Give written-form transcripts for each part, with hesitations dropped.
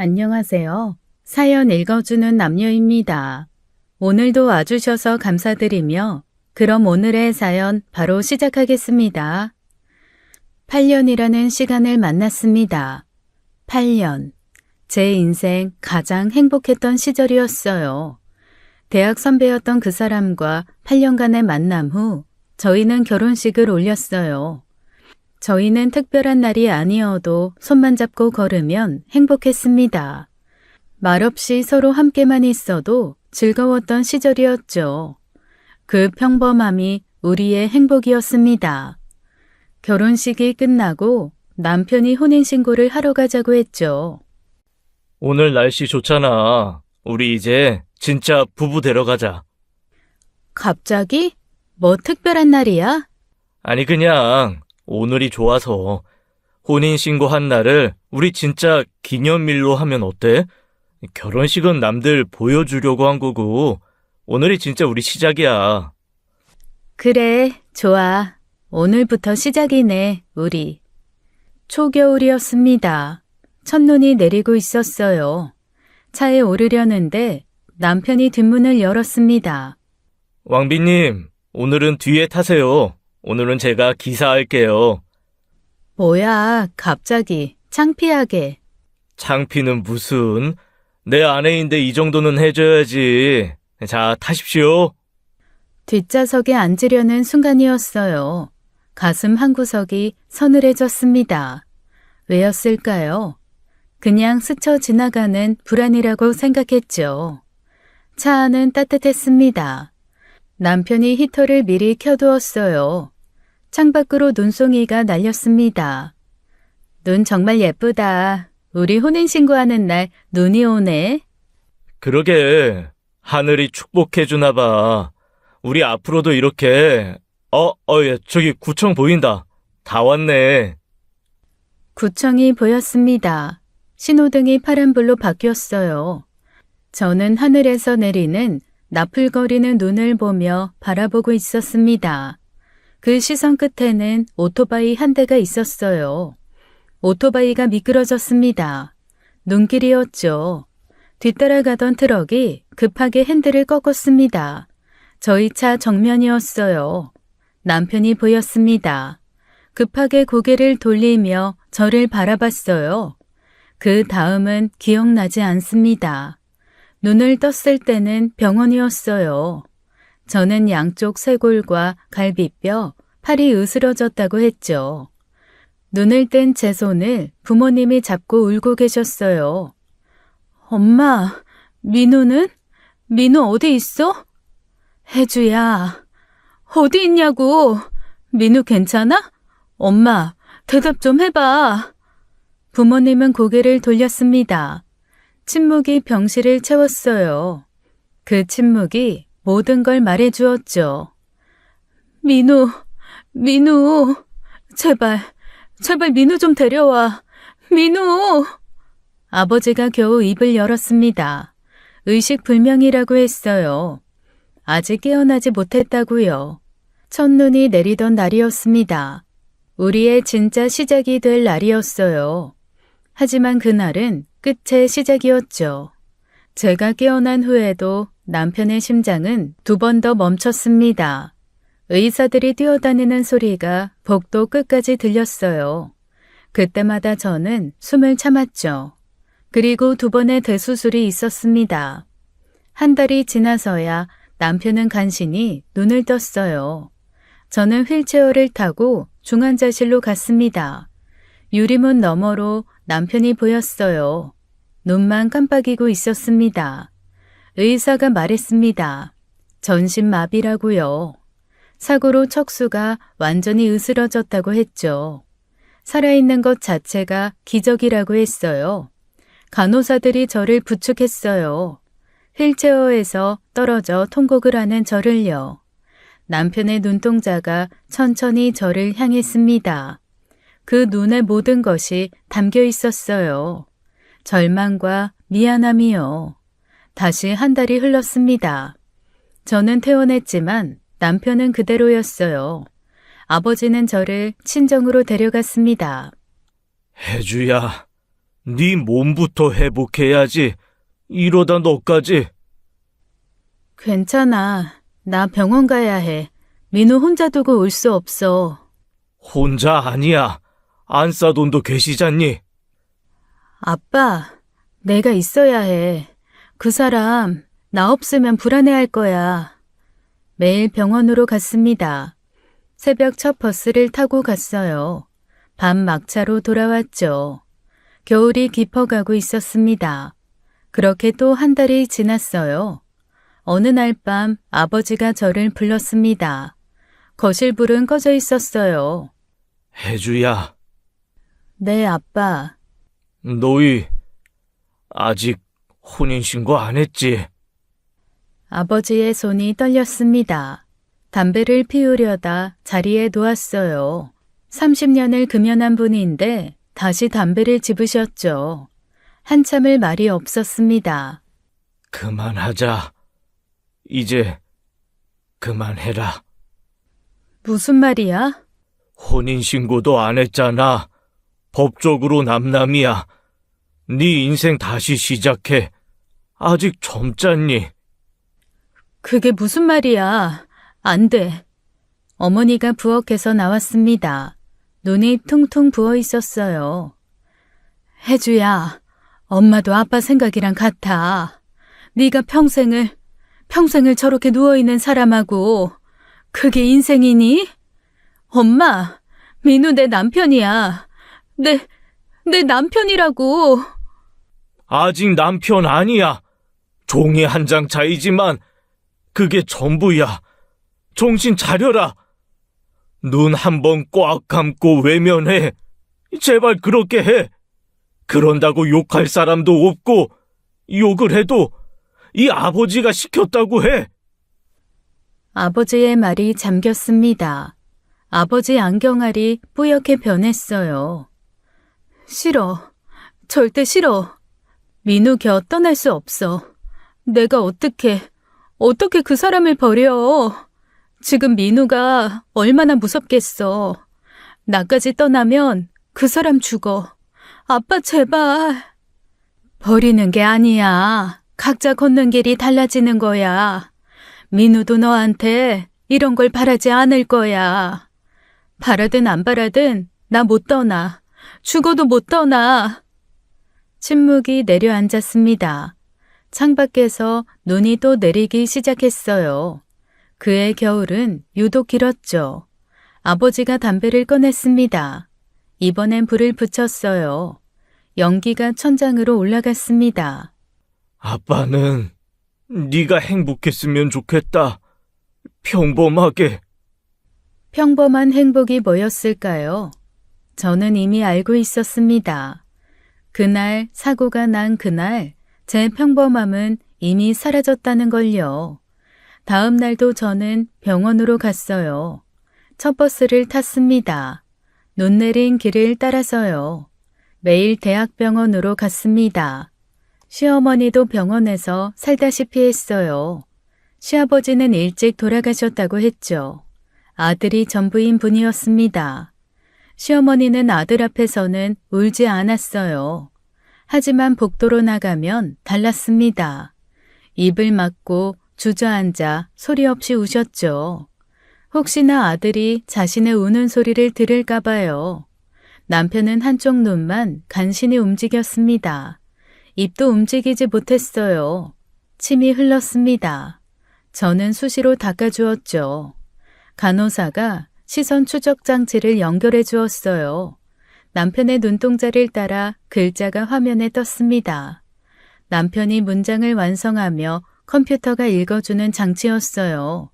안녕하세요. 사연 읽어주는 남녀입니다. 오늘도 와주셔서 감사드리며 그럼 오늘의 사연 바로 시작하겠습니다. 8년이라는 시간을 만났습니다. 8년. 제 인생 가장 행복했던 시절이었어요. 대학 선배였던 그 사람과 8년간의 만남 후 저희는 결혼식을 올렸어요. 저희는 특별한 날이 아니어도 손만 잡고 걸으면 행복했습니다. 말없이 서로 함께만 있어도 즐거웠던 시절이었죠. 그 평범함이 우리의 행복이었습니다. 결혼식이 끝나고 남편이 혼인신고를 하러 가자고 했죠. 오늘 날씨 좋잖아. 우리 이제 진짜 부부 되러 가자. 갑자기? 뭐 특별한 날이야? 아니 그냥 오늘이 좋아서 혼인신고한 날을 우리 진짜 기념일로 하면 어때? 결혼식은 남들 보여주려고 한 거고 오늘이 진짜 우리 시작이야. 그래, 좋아. 오늘부터 시작이네, 우리. 초겨울이었습니다. 첫눈이 내리고 있었어요. 차에 오르려는데 남편이 뒷문을 열었습니다. 왕비님, 오늘은 뒤에 타세요. 오늘은 제가 기사할게요. 뭐야, 갑자기 창피하게. 창피는 무슨? 내 아내인데 이 정도는 해줘야지. 자, 타십시오. 뒷좌석에 앉으려는 순간이었어요. 가슴 한구석이 서늘해졌습니다. 왜였을까요? 그냥 스쳐 지나가는 불안이라고 생각했죠. 차 안은 따뜻했습니다. 남편이 히터를 미리 켜두었어요. 창밖으로 눈송이가 날렸습니다. 눈 정말 예쁘다. 우리 혼인신고하는 날 눈이 오네. 그러게, 하늘이 축복해주나 봐. 우리 앞으로도 이렇게, 저기 구청 보인다. 다 왔네. 구청이 보였습니다. 신호등이 파란불로 바뀌었어요. 저는 하늘에서 내리는 나풀거리는 눈을 보며 바라보고 있었습니다. 그 시선 끝에는 오토바이 한 대가 있었어요. 오토바이가 미끄러졌습니다. 눈길이었죠. 뒤따라가던 트럭이 급하게 핸들을 꺾었습니다. 저희 차 정면이었어요. 남편이 보였습니다. 급하게 고개를 돌리며 저를 바라봤어요. 그 다음은 기억나지 않습니다. 눈을 떴을 때는 병원이었어요. 저는 양쪽 쇄골과 갈비뼈, 팔이 으스러졌다고 했죠. 눈을 뜬 제 손을 부모님이 잡고 울고 계셨어요. 엄마, 민우는? 민우 어디 있어? 혜주야, 어디 있냐고. 민우 괜찮아? 엄마, 대답 좀 해봐. 부모님은 고개를 돌렸습니다. 침묵이 병실을 채웠어요. 그 침묵이 모든 걸 말해주었죠. 민우, 제발 민우 좀 데려와. 민우! 아버지가 겨우 입을 열었습니다. 의식불명이라고 했어요. 아직 깨어나지 못했다고요. 첫눈이 내리던 날이었습니다. 우리의 진짜 시작이 될 날이었어요. 하지만 그날은 끝의 시작이었죠. 제가 깨어난 후에도 남편의 심장은 2번 더 멈췄습니다. 의사들이 뛰어다니는 소리가 복도 끝까지 들렸어요. 그때마다 저는 숨을 참았죠. 그리고 2번의 대수술이 있었습니다. 한 달이 지나서야 남편은 간신히 눈을 떴어요. 저는 휠체어를 타고 중환자실로 갔습니다. 유리문 너머로 남편이 보였어요. 눈만 깜빡이고 있었습니다. 의사가 말했습니다. 전신마비라고요. 사고로 척수가 완전히 으스러졌다고 했죠. 살아있는 것 자체가 기적이라고 했어요. 간호사들이 저를 부축했어요. 휠체어에서 떨어져 통곡을 하는 저를요. 남편의 눈동자가 천천히 저를 향했습니다. 그 눈에 모든 것이 담겨 있었어요. 절망과 미안함이요. 다시 한 달이 흘렀습니다. 저는 퇴원했지만 남편은 그대로였어요. 아버지는 저를 친정으로 데려갔습니다. 혜주야, 네 몸부터 회복해야지. 이러다 너까지. 괜찮아. 나 병원 가야 해. 민우 혼자 두고 올 수 없어. 혼자 아니야. 안싸돈도 계시잖니. 아빠, 내가 있어야 해. 그 사람, 나 없으면 불안해할 거야. 매일 병원으로 갔습니다. 새벽 첫 버스를 타고 갔어요. 밤 막차로 돌아왔죠. 겨울이 깊어가고 있었습니다. 그렇게 또 한 달이 지났어요. 어느 날 밤 아버지가 저를 불렀습니다. 거실 불은 꺼져 있었어요. 혜주야, 네, 아빠. 너희 아직 혼인신고 안 했지? 아버지의 손이 떨렸습니다. 담배를 피우려다 자리에 놓았어요. 30년을 금연한 분인데 다시 담배를 집으셨죠. 한참을 말이 없었습니다. 그만하자. 이제 그만해라. 무슨 말이야? 혼인신고도 안 했잖아. 법적으로 남남이야. 네 인생 다시 시작해. 아직 젊잖니. 그게 무슨 말이야? 안 돼. 어머니가 부엌에서 나왔습니다. 눈이 퉁퉁 부어 있었어요. 혜주야, 엄마도 아빠 생각이랑 같아. 네가 평생을 저렇게 누워있는 사람하고 그게 인생이니? 엄마, 민우 내 남편이야. 내 남편이라고. 아직 남편 아니야. 종이 한 장 차이지만 그게 전부야. 정신 차려라. 눈 한 번 꽉 감고 외면해. 제발 그렇게 해. 그런다고 욕할 사람도 없고 욕을 해도 이 아버지가 시켰다고 해. 아버지의 말이 잠겼습니다. 아버지 안경알이 뿌옇게 변했어요. 싫어. 절대 싫어. 민우 곁 떠날 수 없어. 내가 어떻게 그 사람을 버려. 지금 민우가 얼마나 무섭겠어. 나까지 떠나면 그 사람 죽어. 아빠 제발. 버리는 게 아니야. 각자 걷는 길이 달라지는 거야. 민우도 너한테 이런 걸 바라지 않을 거야. 바라든 안 바라든 나 못 떠나. 죽어도 못 떠나. 침묵이 내려앉았습니다. 창밖에서 눈이 또 내리기 시작했어요. 그의 겨울은 유독 길었죠. 아버지가 담배를 꺼냈습니다. 이번엔 불을 붙였어요. 연기가 천장으로 올라갔습니다. 아빠는 네가 행복했으면 좋겠다. 평범하게. 평범한 행복이 뭐였을까요? 저는 이미 알고 있었습니다. 그날 사고가 난 그날 제 평범함은 이미 사라졌다는 걸요. 다음 날도 저는 병원으로 갔어요. 첫 버스를 탔습니다. 눈 내린 길을 따라서요. 매일 대학병원으로 갔습니다. 시어머니도 병원에서 살다시피 했어요. 시아버지는 일찍 돌아가셨다고 했죠. 아들이 전부인 분이었습니다. 시어머니는 아들 앞에서는 울지 않았어요. 하지만 복도로 나가면 달랐습니다. 입을 막고 주저앉아 소리 없이 우셨죠. 혹시나 아들이 자신의 우는 소리를 들을까 봐요. 남편은 한쪽 눈만 간신히 움직였습니다. 입도 움직이지 못했어요. 침이 흘렀습니다. 저는 수시로 닦아주었죠. 간호사가 시선 추적 장치를 연결해 주었어요. 남편의 눈동자를 따라 글자가 화면에 떴습니다. 남편이 문장을 완성하며 컴퓨터가 읽어주는 장치였어요.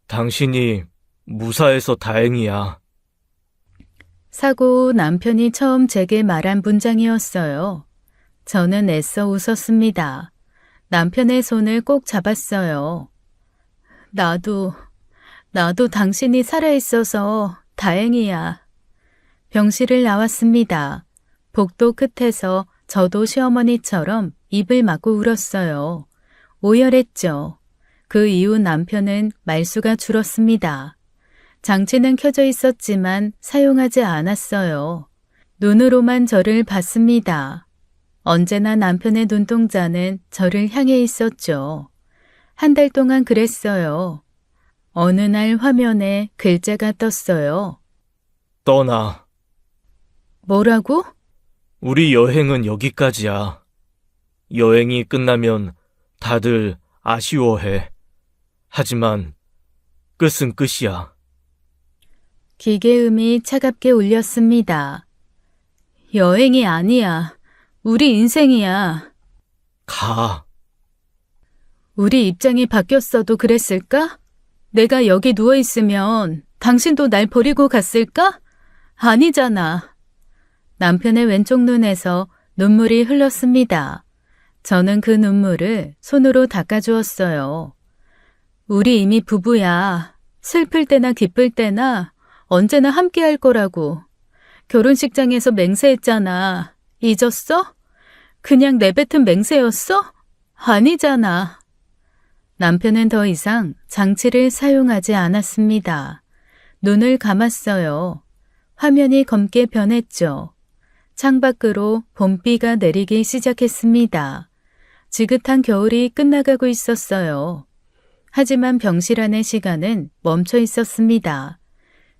당신이 무사해서 다행이야. 사고 후 남편이 처음 제게 말한 문장이었어요. 저는 애써 웃었습니다. 남편의 손을 꼭 잡았어요. 나도 당신이 살아있어서 다행이야. 병실을 나왔습니다. 복도 끝에서 저도 시어머니처럼 입을 막고 울었어요. 오열했죠. 그 이후 남편은 말수가 줄었습니다. 장치는 켜져 있었지만 사용하지 않았어요. 눈으로만 저를 봤습니다. 언제나 남편의 눈동자는 저를 향해 있었죠. 한 달 동안 그랬어요. 어느 날 화면에 글자가 떴어요. 떠나. 뭐라고? 우리 여행은 여기까지야. 여행이 끝나면 다들 아쉬워해. 하지만 끝은 끝이야. 기계음이 차갑게 울렸습니다. 여행이 아니야. 우리 인생이야. 가. 우리 입장이 바뀌었어도 그랬을까? 내가 여기 누워있으면 당신도 날 버리고 갔을까? 아니잖아. 남편의 왼쪽 눈에서 눈물이 흘렀습니다. 저는 그 눈물을 손으로 닦아주었어요. 우리 이미 부부야. 슬플 때나 기쁠 때나 언제나 함께 할 거라고. 결혼식장에서 맹세했잖아. 잊었어? 그냥 내뱉은 맹세였어? 아니잖아. 남편은 더 이상 장치를 사용하지 않았습니다. 눈을 감았어요. 화면이 검게 변했죠. 창밖으로 봄비가 내리기 시작했습니다. 지긋한 겨울이 끝나가고 있었어요. 하지만 병실 안의 시간은 멈춰 있었습니다.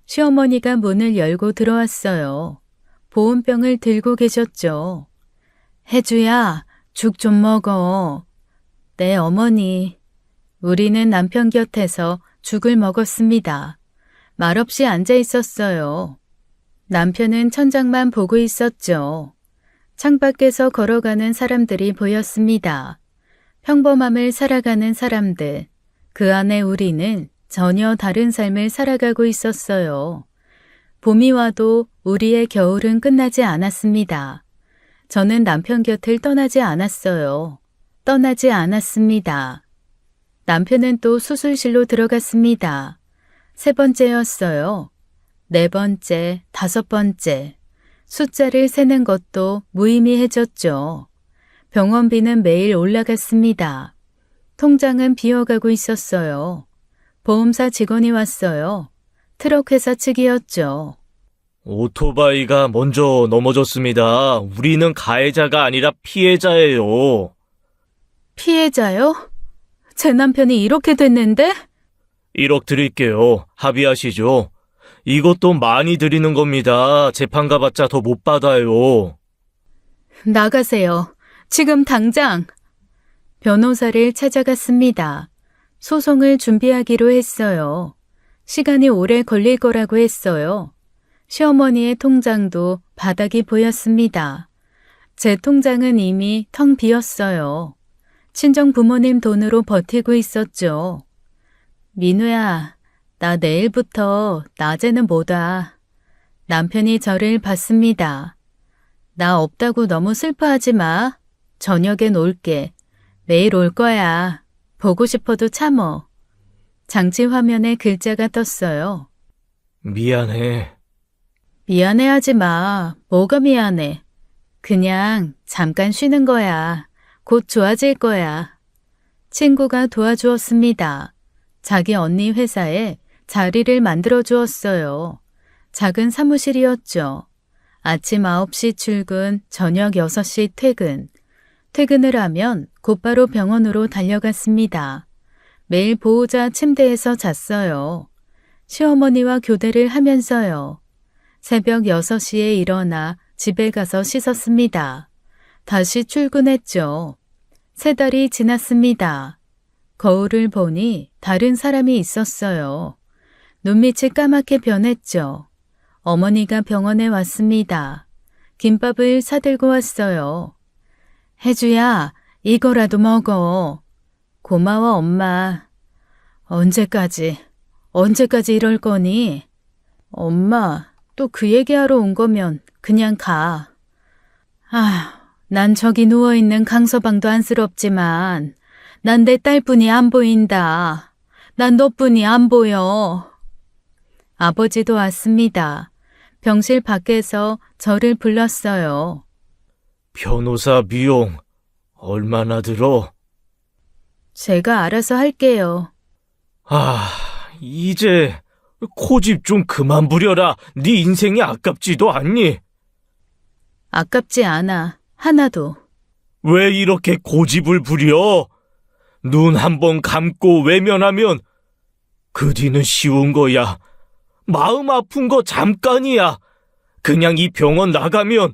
시어머니가 문을 열고 들어왔어요. 보온병을 들고 계셨죠. 혜주야, 죽 좀 먹어. 네, 어머니. 우리는 남편 곁에서 죽을 먹었습니다. 말없이 앉아 있었어요. 남편은 천장만 보고 있었죠. 창밖에서 걸어가는 사람들이 보였습니다. 평범함을 살아가는 사람들. 그 안에 우리는 전혀 다른 삶을 살아가고 있었어요. 봄이 와도 우리의 겨울은 끝나지 않았습니다. 저는 남편 곁을 떠나지 않았어요. 떠나지 않았습니다. 남편은 또 수술실로 들어갔습니다. 3번째였어요. 4번째, 5번째. 숫자를 세는 것도 무의미해졌죠. 병원비는 매일 올라갔습니다. 통장은 비어가고 있었어요. 보험사 직원이 왔어요. 트럭 회사 측이었죠. 오토바이가 먼저 넘어졌습니다. 우리는 가해자가 아니라 피해자예요. 피해자요? 제 남편이 이렇게 됐는데? 1억 드릴게요. 합의하시죠. 이것도 많이 드리는 겁니다. 재판 가봤자 더 못 받아요. 나가세요. 지금 당장. 변호사를 찾아갔습니다. 소송을 준비하기로 했어요. 시간이 오래 걸릴 거라고 했어요. 시어머니의 통장도 바닥이 보였습니다. 제 통장은 이미 텅 비었어요. 친정 부모님 돈으로 버티고 있었죠. 민우야, 나 내일부터 낮에는 못 와. 남편이 저를 봤습니다. 나 없다고 너무 슬퍼하지 마. 저녁엔 올게. 내일 올 거야. 보고 싶어도 참어. 장치 화면에 글자가 떴어요. 미안해. 미안해하지 마. 뭐가 미안해. 그냥 잠깐 쉬는 거야. 곧 좋아질 거야. 친구가 도와주었습니다. 자기 언니 회사에 자리를 만들어 주었어요. 작은 사무실이었죠. 아침 9시 출근, 저녁 6시 퇴근. 퇴근을 하면 곧바로 병원으로 달려갔습니다. 매일 보호자 침대에서 잤어요. 시어머니와 교대를 하면서요. 새벽 6시에 일어나 집에 가서 씻었습니다. 다시 출근했죠. 3달이 지났습니다. 거울을 보니 다른 사람이 있었어요. 눈밑이 까맣게 변했죠. 어머니가 병원에 왔습니다. 김밥을 사들고 왔어요. 혜주야, 이거라도 먹어. 고마워, 엄마. 언제까지 이럴 거니? 엄마, 또 그 얘기하러 온 거면 그냥 가. 난 저기 누워있는 강서방도 안쓰럽지만 난 내 딸뿐이 안 보인다. 난 너뿐이 안 보여. 아버지도 왔습니다. 병실 밖에서 저를 불렀어요. 변호사 비용 얼마나 들어? 제가 알아서 할게요. 이제 고집 좀 그만 부려라. 네 인생이 아깝지도 않니? 아깝지 않아. 하나도. 왜 이렇게 고집을 부려? 눈 한 번 감고 외면하면 그 뒤는 쉬운 거야. 마음 아픈 거 잠깐이야. 그냥 이 병원 나가면.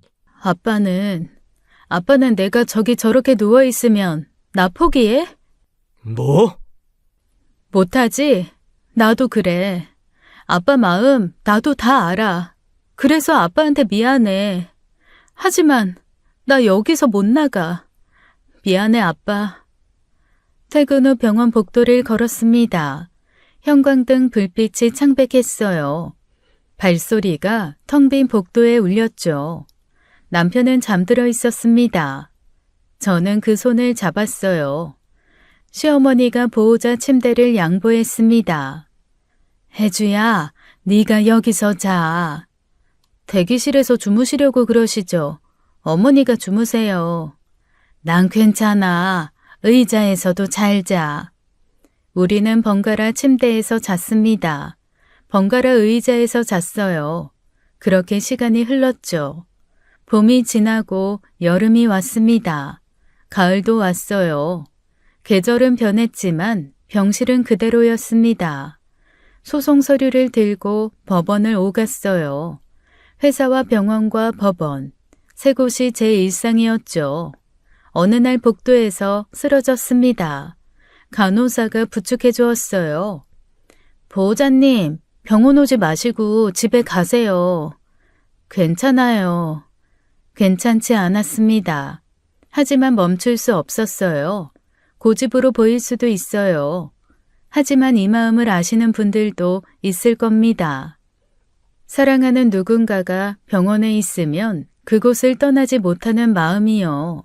아빠는 내가 저기 저렇게 누워있으면 나 포기해? 뭐? 못하지? 나도 그래. 아빠 마음 나도 다 알아. 그래서 아빠한테 미안해. 하지만 나 여기서 못 나가. 미안해, 아빠. 퇴근 후 병원 복도를 걸었습니다. 형광등 불빛이 창백했어요. 발소리가 텅 빈 복도에 울렸죠. 남편은 잠들어 있었습니다. 저는 그 손을 잡았어요. 시어머니가 보호자 침대를 양보했습니다. 혜주야, 네가 여기서 자. 대기실에서 주무시려고 그러시죠? 어머니가 주무세요. 난 괜찮아. 의자에서도 잘 자. 우리는 번갈아 침대에서 잤습니다. 번갈아 의자에서 잤어요. 그렇게 시간이 흘렀죠. 봄이 지나고 여름이 왔습니다. 가을도 왔어요. 계절은 변했지만 병실은 그대로였습니다. 소송 서류를 들고 법원을 오갔어요. 회사와 병원과 법원, 세 곳이 제 일상이었죠. 어느 날 복도에서 쓰러졌습니다. 간호사가 부축해 주었어요. 보호자님, 병원 오지 마시고 집에 가세요. 괜찮아요. 괜찮지 않았습니다. 하지만 멈출 수 없었어요. 고집으로 보일 수도 있어요. 하지만 이 마음을 아시는 분들도 있을 겁니다. 사랑하는 누군가가 병원에 있으면 그곳을 떠나지 못하는 마음이요.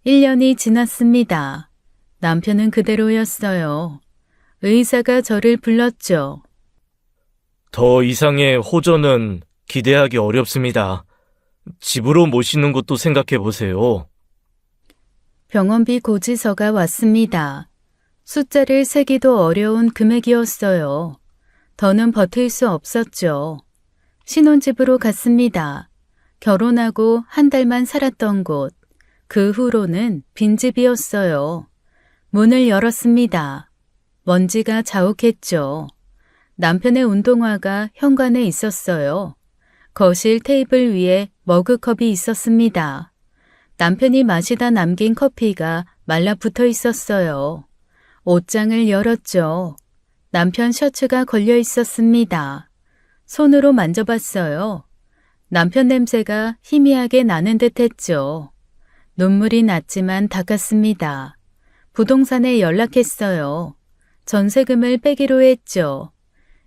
1년이 지났습니다. 남편은 그대로였어요. 의사가 저를 불렀죠. 더 이상의 호전은 기대하기 어렵습니다. 집으로 모시는 것도 생각해 보세요. 병원비 고지서가 왔습니다. 숫자를 세기도 어려운 금액이었어요. 더는 버틸 수 없었죠. 신혼집으로 갔습니다. 결혼하고 한 달만 살았던 곳. 그 후로는 빈집이었어요. 문을 열었습니다. 먼지가 자욱했죠. 남편의 운동화가 현관에 있었어요. 거실 테이블 위에 머그컵이 있었습니다. 남편이 마시다 남긴 커피가 말라붙어 있었어요. 옷장을 열었죠. 남편 셔츠가 걸려 있었습니다. 손으로 만져봤어요. 남편 냄새가 희미하게 나는 듯 했죠. 눈물이 났지만 닦았습니다. 부동산에 연락했어요. 전세금을 빼기로 했죠.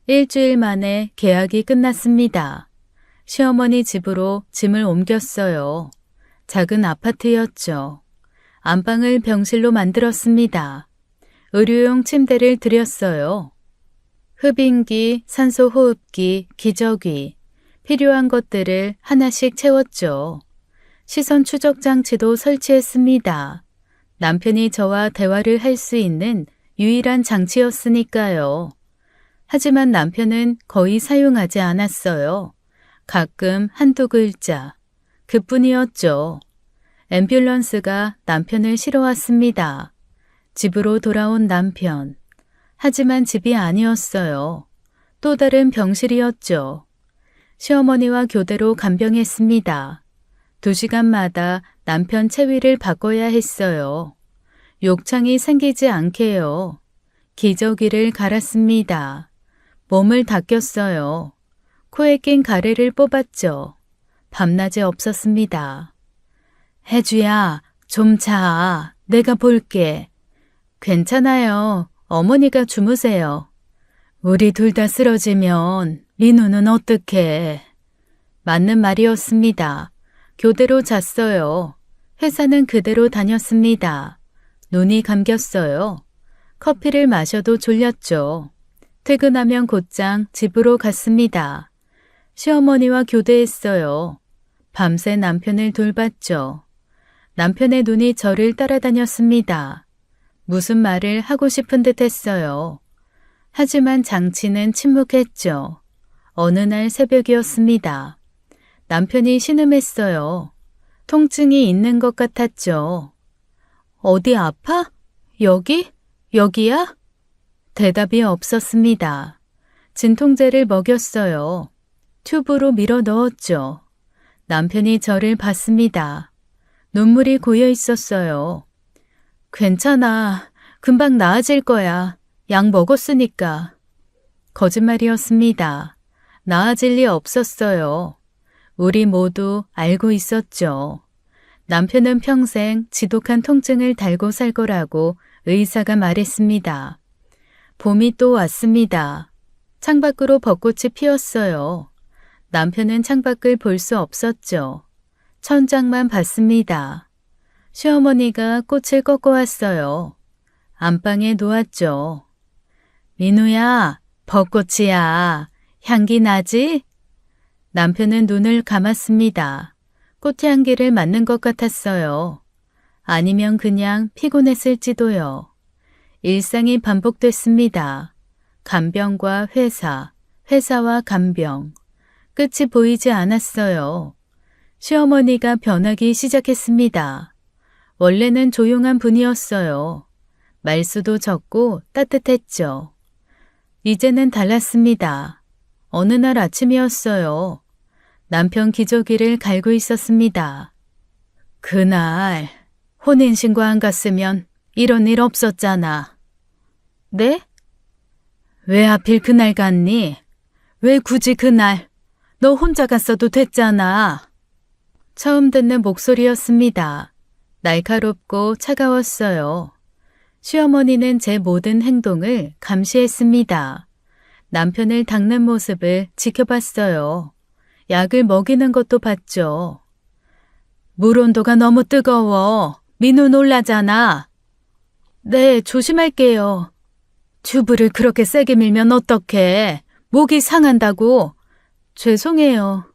일주일 만에 계약이 끝났습니다. 시어머니 집으로 짐을 옮겼어요. 작은 아파트였죠. 안방을 병실로 만들었습니다. 의료용 침대를 들였어요. 흡인기, 산소호흡기, 기저귀, 필요한 것들을 하나씩 채웠죠. 시선 추적 장치도 설치했습니다. 남편이 저와 대화를 할 수 있는 유일한 장치였으니까요. 하지만 남편은 거의 사용하지 않았어요. 가끔 한두 글자. 그뿐이었죠. 앰뷸런스가 남편을 실어왔습니다. 집으로 돌아온 남편. 하지만 집이 아니었어요. 또 다른 병실이었죠. 시어머니와 교대로 간병했습니다. 2시간마다 남편 체위를 바꿔야 했어요. 욕창이 생기지 않게요. 기저귀를 갈았습니다. 몸을 닦였어요. 코에 낀 가래를 뽑았죠. 밤낮이 없었습니다. 혜주야, 좀 자. 내가 볼게. 괜찮아요. 어머니가 주무세요. 우리 둘 다 쓰러지면 민우는 어떡해. 맞는 말이었습니다. 교대로 잤어요. 회사는 그대로 다녔습니다. 눈이 감겼어요. 커피를 마셔도 졸렸죠. 퇴근하면 곧장 집으로 갔습니다. 시어머니와 교대했어요. 밤새 남편을 돌봤죠. 남편의 눈이 저를 따라다녔습니다. 무슨 말을 하고 싶은 듯 했어요. 하지만 장치는 침묵했죠. 어느 날 새벽이었습니다. 남편이 신음했어요. 통증이 있는 것 같았죠. 어디 아파? 여기? 여기야? 대답이 없었습니다. 진통제를 먹였어요. 튜브로 밀어 넣었죠. 남편이 저를 봤습니다. 눈물이 고여 있었어요. 괜찮아. 금방 나아질 거야. 약 먹었으니까. 거짓말이었습니다. 나아질 리 없었어요. 우리 모두 알고 있었죠. 남편은 평생 지독한 통증을 달고 살 거라고 의사가 말했습니다. 봄이 또 왔습니다. 창밖으로 벚꽃이 피었어요. 남편은 창밖을 볼 수 없었죠. 천장만 봤습니다. 시어머니가 꽃을 꺾어왔어요. 안방에 놓았죠. 민우야, 벚꽃이야. 향기 나지? 남편은 눈을 감았습니다. 꽃향기를 맡는 것 같았어요. 아니면 그냥 피곤했을지도요. 일상이 반복됐습니다. 간병과 회사, 회사와 간병. 끝이 보이지 않았어요. 시어머니가 변하기 시작했습니다. 원래는 조용한 분이었어요. 말수도 적고 따뜻했죠. 이제는 달랐습니다. 어느 날 아침이었어요. 남편 기저귀를 갈고 있었습니다. 그날 혼인신고 안 갔으면 이런 일 없었잖아. 네? 왜 하필 그날 갔니? 왜 굳이 그날? 너 혼자 갔어도 됐잖아. 처음 듣는 목소리였습니다. 날카롭고 차가웠어요. 시어머니는 제 모든 행동을 감시했습니다. 남편을 닦는 모습을 지켜봤어요. 약을 먹이는 것도 봤죠. 물 온도가 너무 뜨거워. 민우 놀라잖아. 네, 조심할게요. 튜브를 그렇게 세게 밀면 어떡해. 목이 상한다고. 죄송해요.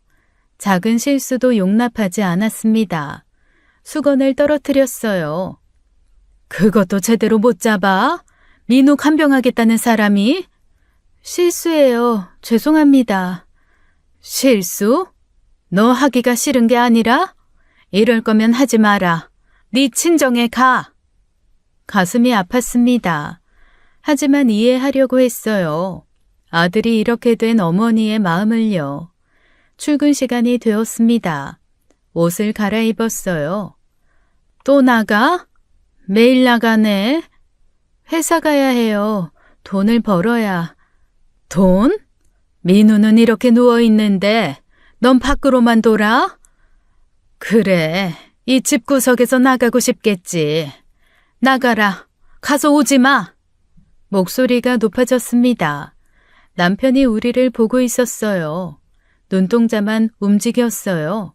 작은 실수도 용납하지 않았습니다. 수건을 떨어뜨렸어요. 그것도 제대로 못 잡아? 민우 간병하겠다는 사람이? 실수예요. 죄송합니다. 실수? 너 하기가 싫은 게 아니라? 이럴 거면 하지 마라. 네 친정에 가. 가슴이 아팠습니다. 하지만 이해하려고 했어요. 아들이 이렇게 된 어머니의 마음을요. 출근 시간이 되었습니다. 옷을 갈아입었어요. 또 나가? 매일 나가네. 회사 가야 해요. 돈을 벌어야. 돈? 민우는 이렇게 누워있는데 넌 밖으로만 돌아? 그래, 이 집구석에서 나가고 싶겠지. 나가라. 가서 오지 마. 목소리가 높아졌습니다. 남편이 우리를 보고 있었어요. 눈동자만 움직였어요.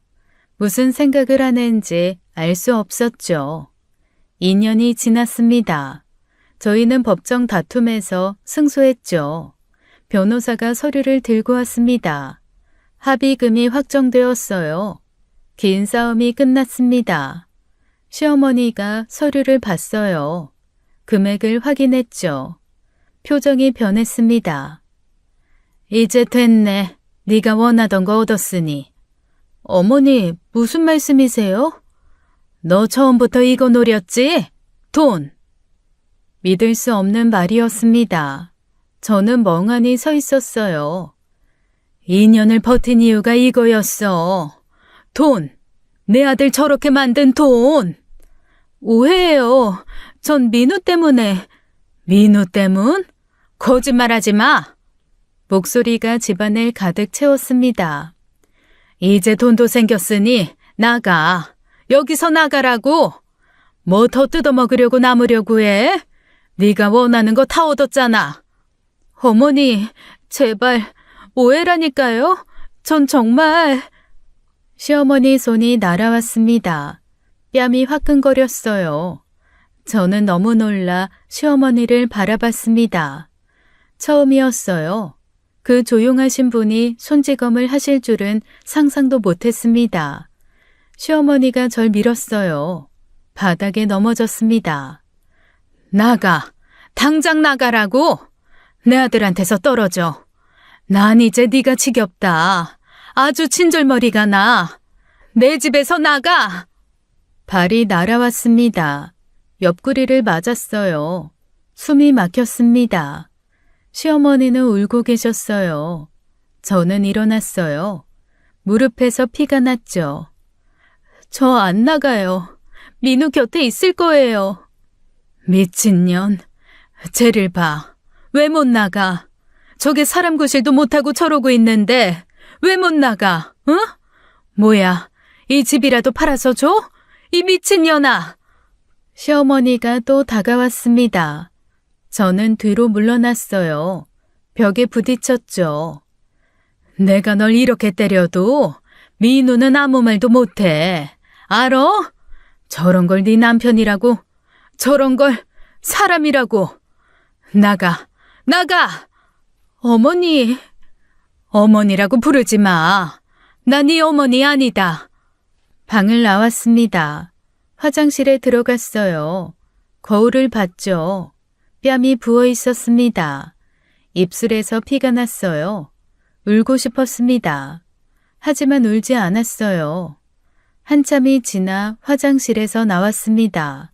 무슨 생각을 하는지 알 수 없었죠. 2년이 지났습니다. 저희는 법정 다툼에서 승소했죠. 변호사가 서류를 들고 왔습니다. 합의금이 확정되었어요. 긴 싸움이 끝났습니다. 시어머니가 서류를 봤어요. 금액을 확인했죠. 표정이 변했습니다. 이제 됐네. 네가 원하던 거 얻었으니. 어머니, 무슨 말씀이세요? 너 처음부터 이거 노렸지? 돈! 믿을 수 없는 말이었습니다. 저는 멍하니 서 있었어요. 2년을 버틴 이유가 이거였어. 돈! 내 아들 저렇게 만든 돈! 오해예요. 전 민우 때문에. 민우 때문? 거짓말하지 마! 목소리가 집안을 가득 채웠습니다. 이제 돈도 생겼으니 나가. 여기서 나가라고. 뭐 더 뜯어먹으려고 남으려고 해? 네가 원하는 거 다 얻었잖아. 어머니, 제발 오해라니까요. 전 정말... 시어머니 손이 날아왔습니다. 뺨이 화끈거렸어요. 저는 너무 놀라 시어머니를 바라봤습니다. 처음이었어요. 그 조용하신 분이 손찌검을 하실 줄은 상상도 못했습니다. 시어머니가 절 밀었어요. 바닥에 넘어졌습니다. 나가! 당장 나가라고! 내 아들한테서 떨어져. 난 이제 네가 지겹다. 아주 친절머리가 나. 내 집에서 나가! 발이 날아왔습니다. 옆구리를 맞았어요. 숨이 막혔습니다. 시어머니는 울고 계셨어요. 저는 일어났어요. 무릎에서 피가 났죠. 저 안 나가요. 민우 곁에 있을 거예요. 미친년. 쟤를 봐. 왜 못 나가? 저게 사람 구실도 못하고 저러고 있는데 왜 못 나가? 응? 뭐야, 이 집이라도 팔아서 줘? 이 미친년아! 시어머니가 또 다가왔습니다. 저는 뒤로 물러났어요. 벽에 부딪혔죠. 내가 널 이렇게 때려도 민우는 아무 말도 못해. 알어? 저런 걸 네 남편이라고? 저런 걸 사람이라고? 나가! 나가! 어머니! 어머니라고 부르지 마. 나 네 어머니 아니다. 방을 나왔습니다. 화장실에 들어갔어요. 거울을 봤죠. 뺨이 부어 있었습니다. 입술에서 피가 났어요. 울고 싶었습니다. 하지만 울지 않았어요. 한참이 지나 화장실에서 나왔습니다.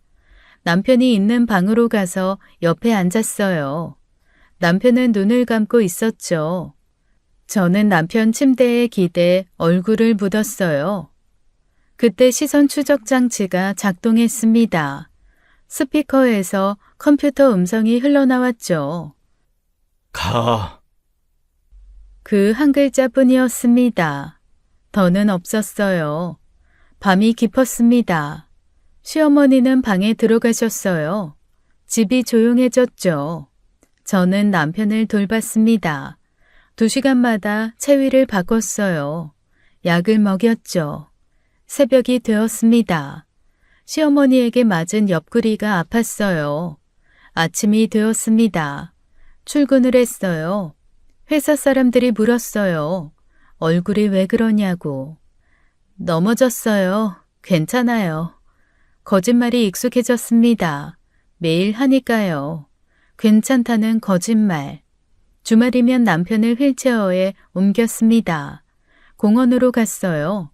남편이 있는 방으로 가서 옆에 앉았어요. 남편은 눈을 감고 있었죠. 저는 남편 침대에 기대 얼굴을 묻었어요. 그때 시선 추적 장치가 작동했습니다. 스피커에서 컴퓨터 음성이 흘러나왔죠. 가. 그 한 글자뿐이었습니다. 더는 없었어요. 밤이 깊었습니다. 시어머니는 방에 들어가셨어요. 집이 조용해졌죠. 저는 남편을 돌봤습니다. 2시간마다 체위를 바꿨어요. 약을 먹였죠. 새벽이 되었습니다. 시어머니에게 맞은 옆구리가 아팠어요. 아침이 되었습니다. 출근을 했어요. 회사 사람들이 물었어요. 얼굴이 왜 그러냐고. 넘어졌어요. 괜찮아요. 거짓말이 익숙해졌습니다. 매일 하니까요. 괜찮다는 거짓말. 주말이면 남편을 휠체어에 옮겼습니다. 공원으로 갔어요.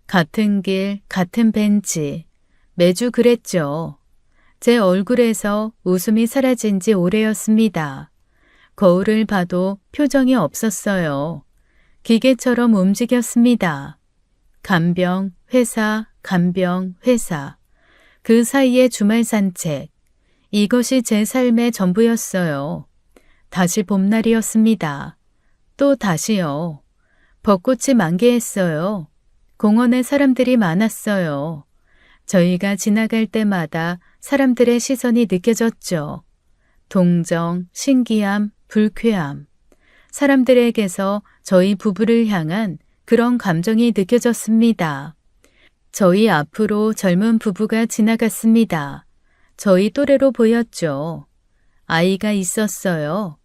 같은 길, 같은 벤치. 매주 그랬죠. 제 얼굴에서 웃음이 사라진 지 오래였습니다. 거울을 봐도 표정이 없었어요. 기계처럼 움직였습니다. 간병, 회사, 간병, 회사. 그 사이에 주말 산책. 이것이 제 삶의 전부였어요. 다시 봄날이었습니다. 또 다시요. 벚꽃이 만개했어요. 공원에 사람들이 많았어요. 저희가 지나갈 때마다 사람들의 시선이 느껴졌죠. 동정, 신기함, 불쾌함. 사람들에게서 저희 부부를 향한 그런 감정이 느껴졌습니다. 저희 앞으로 젊은 부부가 지나갔습니다. 저희 또래로 보였죠. 아이가 있었어요.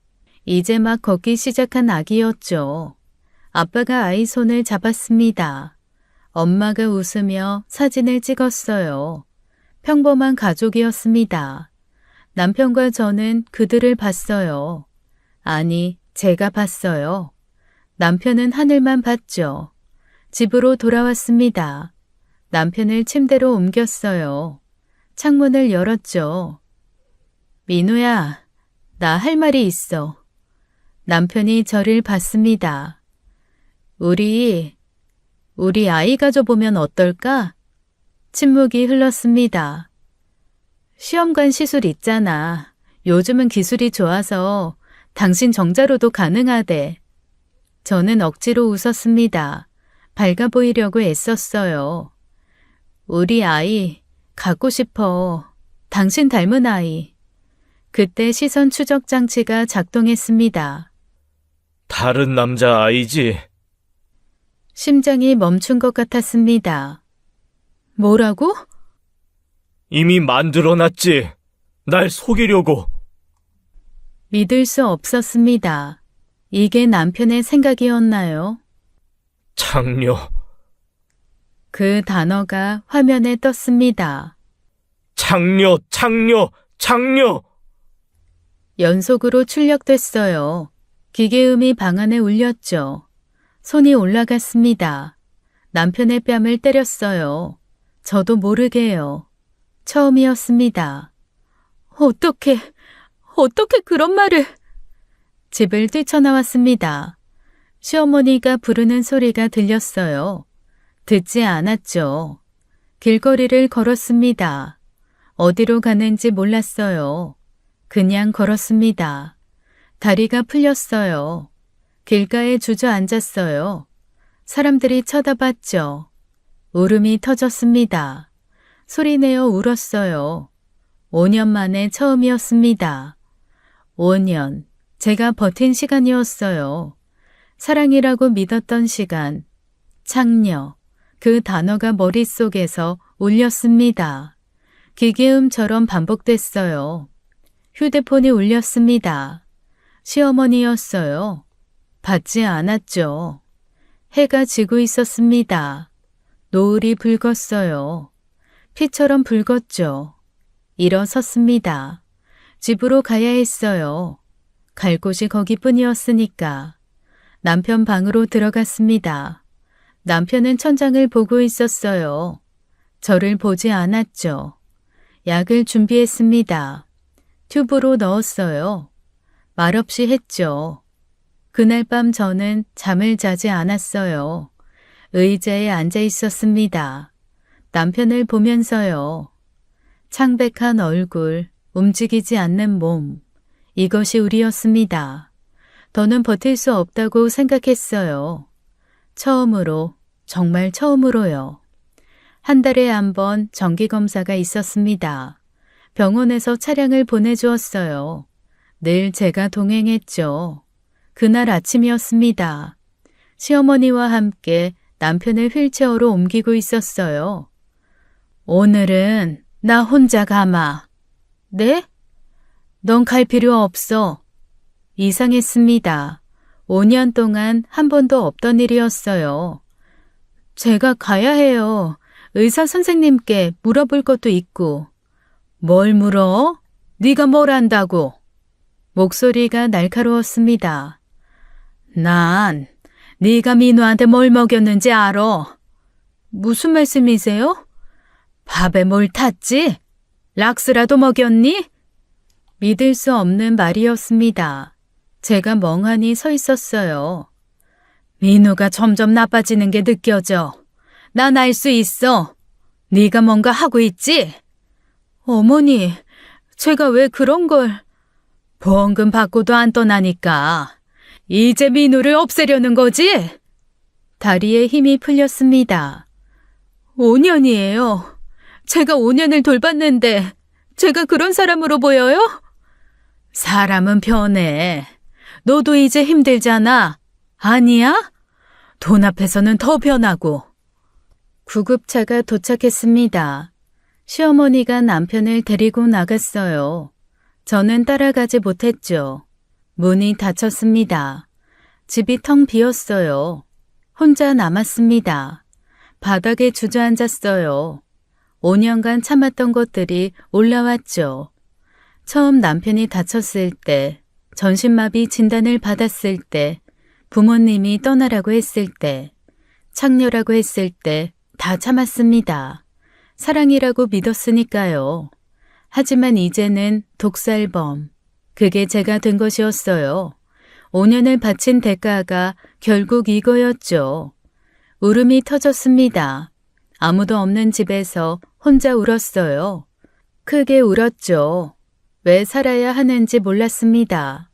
이제 막 걷기 시작한 아기였죠. 아빠가 아이 손을 잡았습니다. 엄마가 웃으며 사진을 찍었어요. 평범한 가족이었습니다. 남편과 저는 그들을 봤어요. 아니, 제가 봤어요. 남편은 하늘만 봤죠. 집으로 돌아왔습니다. 남편을 침대로 옮겼어요. 창문을 열었죠. 민우야, 나 할 말이 있어. 남편이 저를 봤습니다. 우리 아이 가져보면 어떨까? 침묵이 흘렀습니다. 시험관 시술 있잖아. 요즘은 기술이 좋아서 당신 정자로도 가능하대. 저는 억지로 웃었습니다. 밝아 보이려고 애썼어요. 우리 아이 갖고 싶어. 당신 닮은 아이. 그때 시선 추적 장치가 작동했습니다. 다른 남자 아이지? 심장이 멈춘 것 같았습니다. 뭐라고? 이미 만들어놨지. 날 속이려고. 믿을 수 없었습니다. 이게 남편의 생각이었나요? 창녀. 그 단어가 화면에 떴습니다. 창녀, 창녀, 창녀! 연속으로 출력됐어요. 기계음이 방 안에 울렸죠. 손이 올라갔습니다. 남편의 뺨을 때렸어요. 저도 모르게요. 처음이었습니다. 어떻게 그런 말을. 집을 뛰쳐나왔습니다. 시어머니가 부르는 소리가 들렸어요. 듣지 않았죠. 길거리를 걸었습니다. 어디로 가는지 몰랐어요. 그냥 걸었습니다. 다리가 풀렸어요. 길가에 주저앉았어요. 사람들이 쳐다봤죠. 울음이 터졌습니다. 소리내어 울었어요. 5년 만에 처음이었습니다. 5년, 제가 버틴 시간이었어요. 사랑이라고 믿었던 시간, 창녀, 그 단어가 머릿속에서 울렸습니다. 기계음처럼 반복됐어요. 휴대폰이 울렸습니다. 시어머니였어요. 받지 않았죠. 해가 지고 있었습니다. 노을이 붉었어요. 피처럼 붉었죠. 일어섰습니다. 집으로 가야 했어요. 갈 곳이 거기뿐이었으니까. 남편 방으로 들어갔습니다. 남편은 천장을 보고 있었어요. 저를 보지 않았죠. 약을 준비했습니다. 튜브로 넣었어요. 말없이 했죠. 그날 밤 저는 잠을 자지 않았어요. 의자에 앉아 있었습니다. 남편을 보면서요. 창백한 얼굴, 움직이지 않는 몸. 이것이 우리였습니다. 더는 버틸 수 없다고 생각했어요. 처음으로, 정말 처음으로요. 한 달에 한 번 정기검사가 있었습니다. 병원에서 차량을 보내주었어요. 늘 제가 동행했죠. 그날 아침이었습니다. 시어머니와 함께 남편을 휠체어로 옮기고 있었어요. 오늘은 나 혼자 가마. 네? 넌 갈 필요 없어. 이상했습니다. 5년 동안 한 번도 없던 일이었어요. 제가 가야 해요. 의사 선생님께 물어볼 것도 있고. 뭘 물어? 네가 뭘 안다고? 목소리가 날카로웠습니다. 난 네가 민우한테 뭘 먹였는지 알아. 무슨 말씀이세요? 밥에 뭘 탔지? 락스라도 먹였니? 믿을 수 없는 말이었습니다. 제가 멍하니 서 있었어요. 민우가 점점 나빠지는 게 느껴져. 난 알 수 있어. 네가 뭔가 하고 있지? 어머니, 제가 왜 그런 걸... 보험금 받고도 안 떠나니까 이제 민우를 없애려는 거지? 다리에 힘이 풀렸습니다. 5년이에요. 제가 5년을 돌봤는데 제가 그런 사람으로 보여요? 사람은 변해. 너도 이제 힘들잖아. 아니야? 돈 앞에서는 더 변하고. 구급차가 도착했습니다. 시어머니가 남편을 데리고 나갔어요. 저는 따라가지 못했죠. 문이 닫혔습니다. 집이 텅 비었어요. 혼자 남았습니다. 바닥에 주저앉았어요. 5년간 참았던 것들이 올라왔죠. 처음 남편이 다쳤을 때, 전신마비 진단을 받았을 때, 부모님이 떠나라고 했을 때, 창녀라고 했을 때 다 참았습니다. 사랑이라고 믿었으니까요. 하지만 이제는 독살범. 그게 제가 된 것이었어요. 5년을 바친 대가가 결국 이거였죠. 울음이 터졌습니다. 아무도 없는 집에서 혼자 울었어요. 크게 울었죠. 왜 살아야 하는지 몰랐습니다.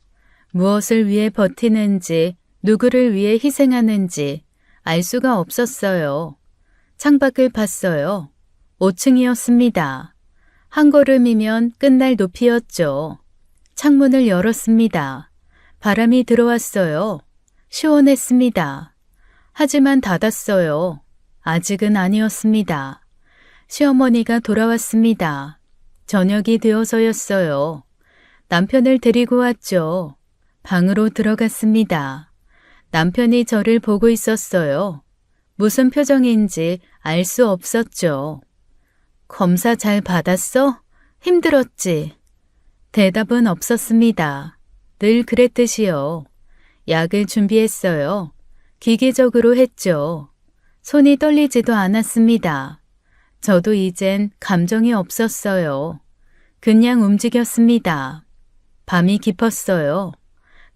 무엇을 위해 버티는지, 누구를 위해 희생하는지 알 수가 없었어요. 창밖을 봤어요. 5층이었습니다. 한 걸음이면 끝날 높이였죠. 창문을 열었습니다. 바람이 들어왔어요. 시원했습니다. 하지만 닫았어요. 아직은 아니었습니다. 시어머니가 돌아왔습니다. 저녁이 되어서였어요. 남편을 데리고 왔죠. 방으로 들어갔습니다. 남편이 저를 보고 있었어요. 무슨 표정인지 알 수 없었죠. 검사 잘 받았어? 힘들었지? 대답은 없었습니다. 늘 그랬듯이요. 약을 준비했어요. 기계적으로 했죠. 손이 떨리지도 않았습니다. 저도 이젠 감정이 없었어요. 그냥 움직였습니다. 밤이 깊었어요.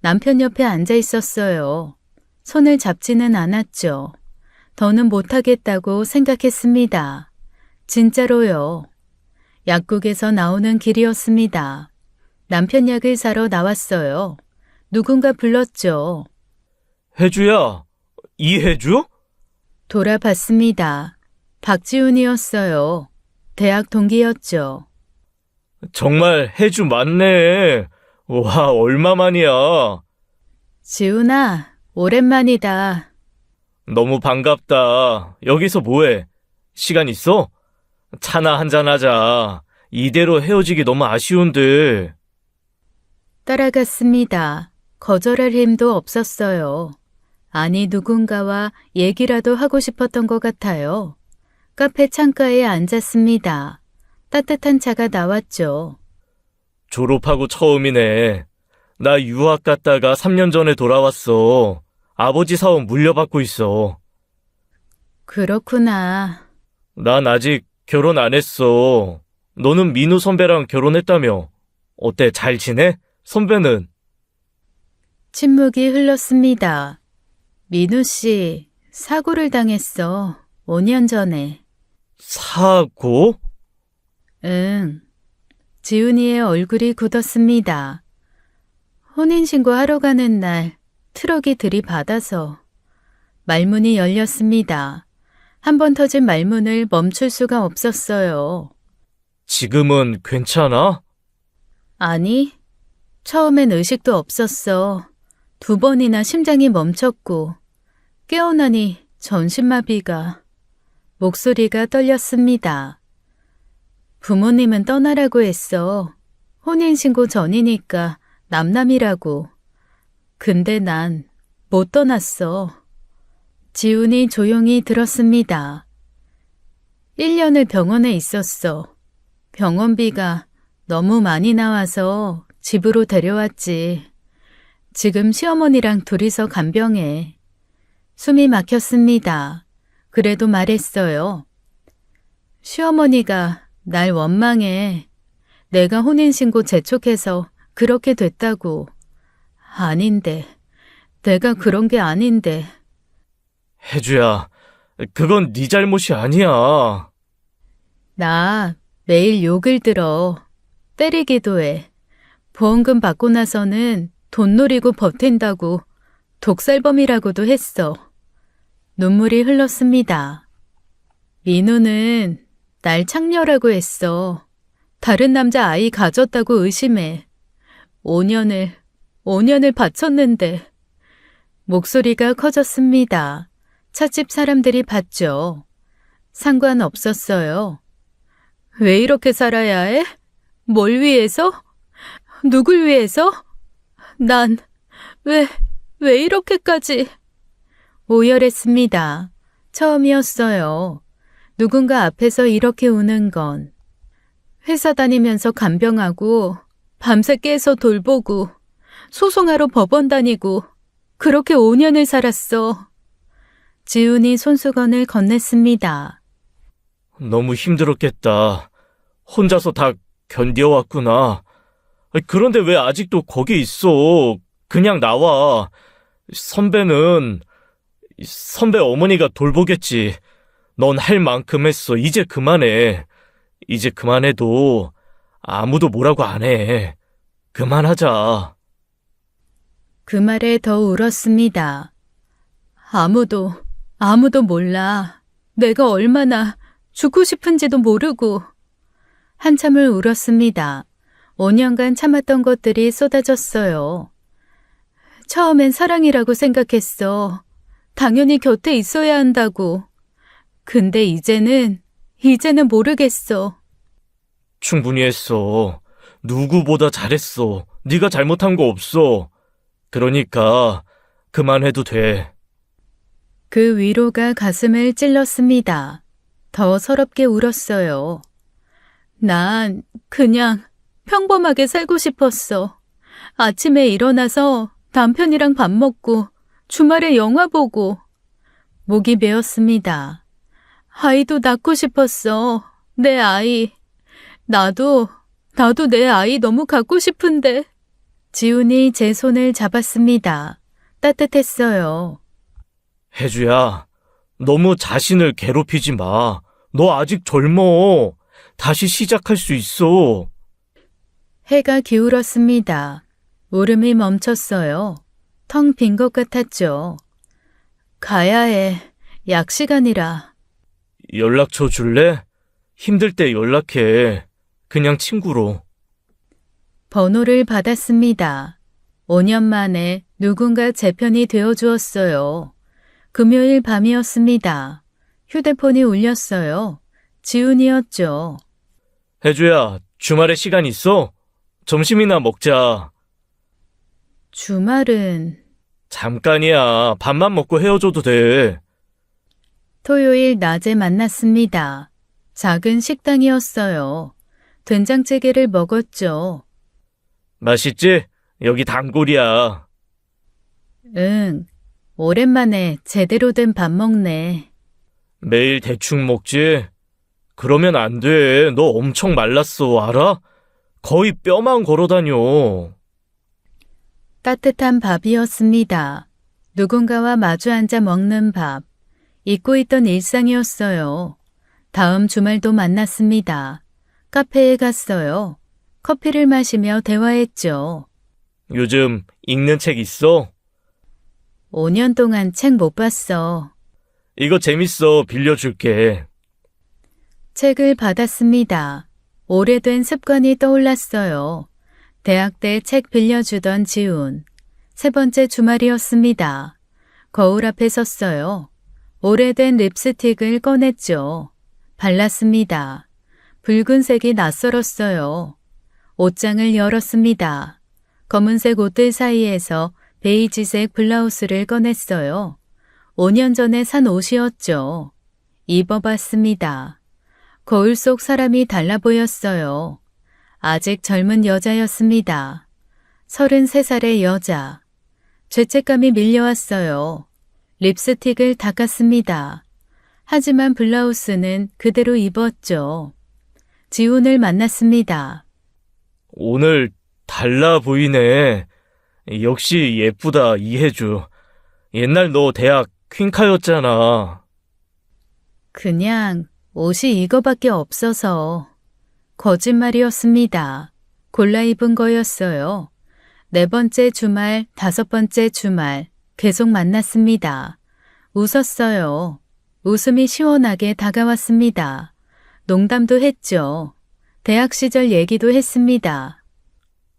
남편 옆에 앉아 있었어요. 손을 잡지는 않았죠. 더는 못하겠다고 생각했습니다. 진짜로요. 약국에서 나오는 길이었습니다. 남편 약을 사러 나왔어요. 누군가 불렀죠. 혜주야, 이혜주? 돌아봤습니다. 박지훈이었어요. 대학 동기였죠. 정말 혜주 맞네. 와, 얼마만이야. 지훈아, 오랜만이다. 너무 반갑다. 여기서 뭐해? 시간 있어? 차나 한잔하자. 이대로 헤어지기 너무 아쉬운데. 따라갔습니다. 거절할 힘도 없었어요. 아니, 누군가와 얘기라도 하고 싶었던 것 같아요. 카페 창가에 앉았습니다. 따뜻한 차가 나왔죠. 졸업하고 처음이네. 나 유학 갔다가 3년 전에 돌아왔어. 아버지 사업 물려받고 있어. 그렇구나. 난 아직 결혼 안 했어. 너는 민우 선배랑 결혼했다며. 어때, 잘 지내? 선배는? 침묵이 흘렀습니다. 민우 씨, 사고를 당했어. 5년 전에. 사고? 응. 지훈이의 얼굴이 굳었습니다. 혼인신고하러 가는 날 트럭이 들이받아서. 말문이 열렸습니다. 한 번 터진 말문을 멈출 수가 없었어요. 지금은 괜찮아? 아니, 처음엔 의식도 없었어. 2번이나 심장이 멈췄고 깨어나니 전신마비가. 목소리가 떨렸습니다. 부모님은 떠나라고 했어. 혼인신고 전이니까 남남이라고. 근데 난 못 떠났어. 지훈이 조용히 들었습니다. 1년을 병원에 있었어. 병원비가 너무 많이 나와서 집으로 데려왔지. 지금 시어머니랑 둘이서 간병해. 숨이 막혔습니다. 그래도 말했어요. 시어머니가 날 원망해. 내가 혼인신고 재촉해서 그렇게 됐다고. 아닌데. 내가 그런 게 아닌데. 혜주야, 그건 네 잘못이 아니야. 나 매일 욕을 들어. 때리기도 해. 보험금 받고 나서는 돈 노리고 버틴다고 독살범이라고도 했어. 눈물이 흘렀습니다. 민우는 날 창녀라고 했어. 다른 남자 아이 가졌다고 의심해. 5년을 바쳤는데. 목소리가 커졌습니다. 찻집 사람들이 봤죠. 상관없었어요. 왜 이렇게 살아야 해? 뭘 위해서? 누굴 위해서? 난 왜 이렇게까지? 오열했습니다. 처음이었어요. 누군가 앞에서 이렇게 우는 건. 회사 다니면서 간병하고 밤새 깨서 돌보고 소송하러 법원 다니고 그렇게 5년을 살았어. 지훈이 손수건을 건넸습니다. 너무 힘들었겠다. 혼자서 다 견뎌왔구나. 그런데 왜 아직도 거기 있어? 그냥 나와. 선배 어머니가 돌보겠지. 넌 할 만큼 했어. 이제 그만해. 이제 그만해도 아무도 뭐라고 안 해. 그만하자. 그 말에 더 울었습니다. 아무도 몰라. 내가 얼마나 죽고 싶은지도 모르고. 한참을 울었습니다. 5년간 참았던 것들이 쏟아졌어요. 처음엔 사랑이라고 생각했어. 당연히 곁에 있어야 한다고. 근데 이제는 모르겠어. 충분히 했어. 누구보다 잘했어. 네가 잘못한 거 없어. 그러니까 그만해도 돼. 그 위로가 가슴을 찔렀습니다. 더 서럽게 울었어요. 난 그냥 평범하게 살고 싶었어. 아침에 일어나서 남편이랑 밥 먹고 주말에 영화 보고. 목이 메었습니다. 아이도 낳고 싶었어. 내 아이. 나도 나도 내 아이 너무 갖고 싶은데. 지훈이 제 손을 잡았습니다. 따뜻했어요. 혜주야, 너무 자신을 괴롭히지 마. 너 아직 젊어. 다시 시작할 수 있어. 해가 기울었습니다. 울음이 멈췄어요. 텅 빈 것 같았죠. 가야 해. 약 시간이라. 연락처 줄래? 힘들 때 연락해. 그냥 친구로. 번호를 받았습니다. 5년 만에 누군가 제 편이 되어주었어요. 금요일 밤이었습니다. 휴대폰이 울렸어요. 지훈이었죠. 혜주야, 주말에 시간 있어? 점심이나 먹자. 주말은 잠깐이야. 밥만 먹고 헤어져도 돼. 토요일 낮에 만났습니다. 작은 식당이었어요. 된장찌개를 먹었죠. 맛있지? 여기 단골이야. 응, 오랜만에 제대로 된 밥 먹네. 매일 대충 먹지? 그러면 안 돼. 너 엄청 말랐어, 알아? 거의 뼈만 걸어다녀. 따뜻한 밥이었습니다. 누군가와 마주 앉아 먹는 밥. 잊고 있던 일상이었어요. 다음 주말도 만났습니다. 카페에 갔어요. 커피를 마시며 대화했죠. 요즘 읽는 책 있어? 5년 동안 책 못 봤어. 이거 재밌어. 빌려줄게. 책을 받았습니다. 오래된 습관이 떠올랐어요. 대학 때 책 빌려주던 지훈. 세 번째 주말이었습니다. 거울 앞에 섰어요. 오래된 립스틱을 꺼냈죠. 발랐습니다. 붉은색이 낯설었어요. 옷장을 열었습니다. 검은색 옷들 사이에서 베이지색 블라우스를 꺼냈어요. 5년 전에 산 옷이었죠. 입어봤습니다. 거울 속 사람이 달라 보였어요. 아직 젊은 여자였습니다. 33살의 여자. 죄책감이 밀려왔어요. 립스틱을 닦았습니다. 하지만 블라우스는 그대로 입었죠. 지훈을 만났습니다. 오늘 달라 보이네. 역시 예쁘다, 이해주. 옛날 너 대학 퀸카였잖아. 그냥 옷이 이거밖에 없어서. 거짓말이었습니다. 골라 입은 거였어요. 4번째 주말, 5번째 주말 계속 만났습니다. 웃었어요. 웃음이 시원하게 다가왔습니다. 농담도 했죠. 대학 시절 얘기도 했습니다.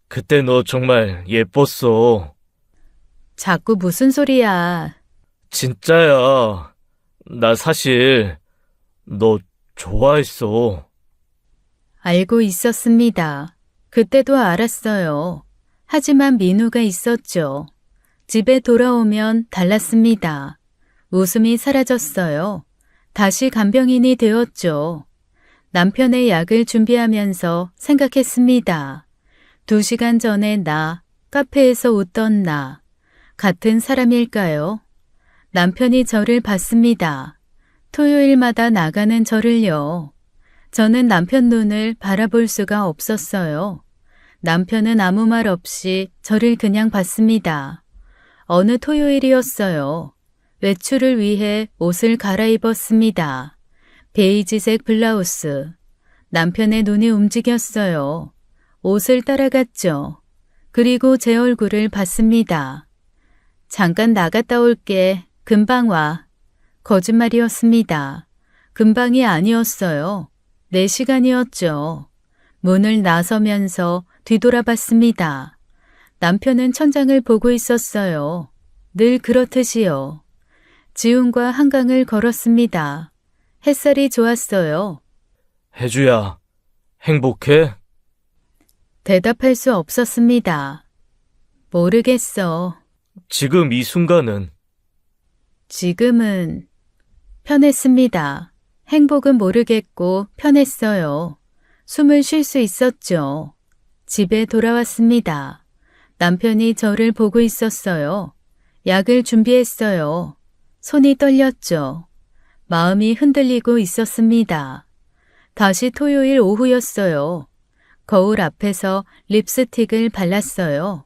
그때 너 정말 예뻤어. 자꾸 무슨 소리야. 진짜야. 나 사실 너 좋아했어. 알고 있었습니다. 그때도 알았어요. 하지만 민우가 있었죠. 집에 돌아오면 달랐습니다. 웃음이 사라졌어요. 다시 간병인이 되었죠. 남편의 약을 준비하면서 생각했습니다. 2시간 전에 나, 카페에서 웃던 나, 같은 사람일까요? 남편이 저를 봤습니다. 토요일마다 나가는 저를요. 저는 남편 눈을 바라볼 수가 없었어요. 남편은 아무 말 없이 저를 그냥 봤습니다. 어느 토요일이었어요. 외출을 위해 옷을 갈아입었습니다. 베이지색 블라우스. 남편의 눈이 움직였어요. 옷을 따라갔죠. 그리고 제 얼굴을 봤습니다. 잠깐 나갔다 올게. 금방 와. 거짓말이었습니다. 금방이 아니었어요. 4시간이었죠. 문을 나서면서 뒤돌아봤습니다. 남편은 천장을 보고 있었어요. 늘 그렇듯이요. 지훈과 한강을 걸었습니다. 햇살이 좋았어요. 혜주야, 행복해? 대답할 수 없었습니다. 모르겠어. 지금 이 순간은 지금은 편했습니다. 행복은 모르겠고 편했어요. 숨을 쉴 수 있었죠. 집에 돌아왔습니다. 남편이 저를 보고 있었어요. 약을 준비했어요. 손이 떨렸죠. 마음이 흔들리고 있었습니다. 다시 토요일 오후였어요. 거울 앞에서 립스틱을 발랐어요.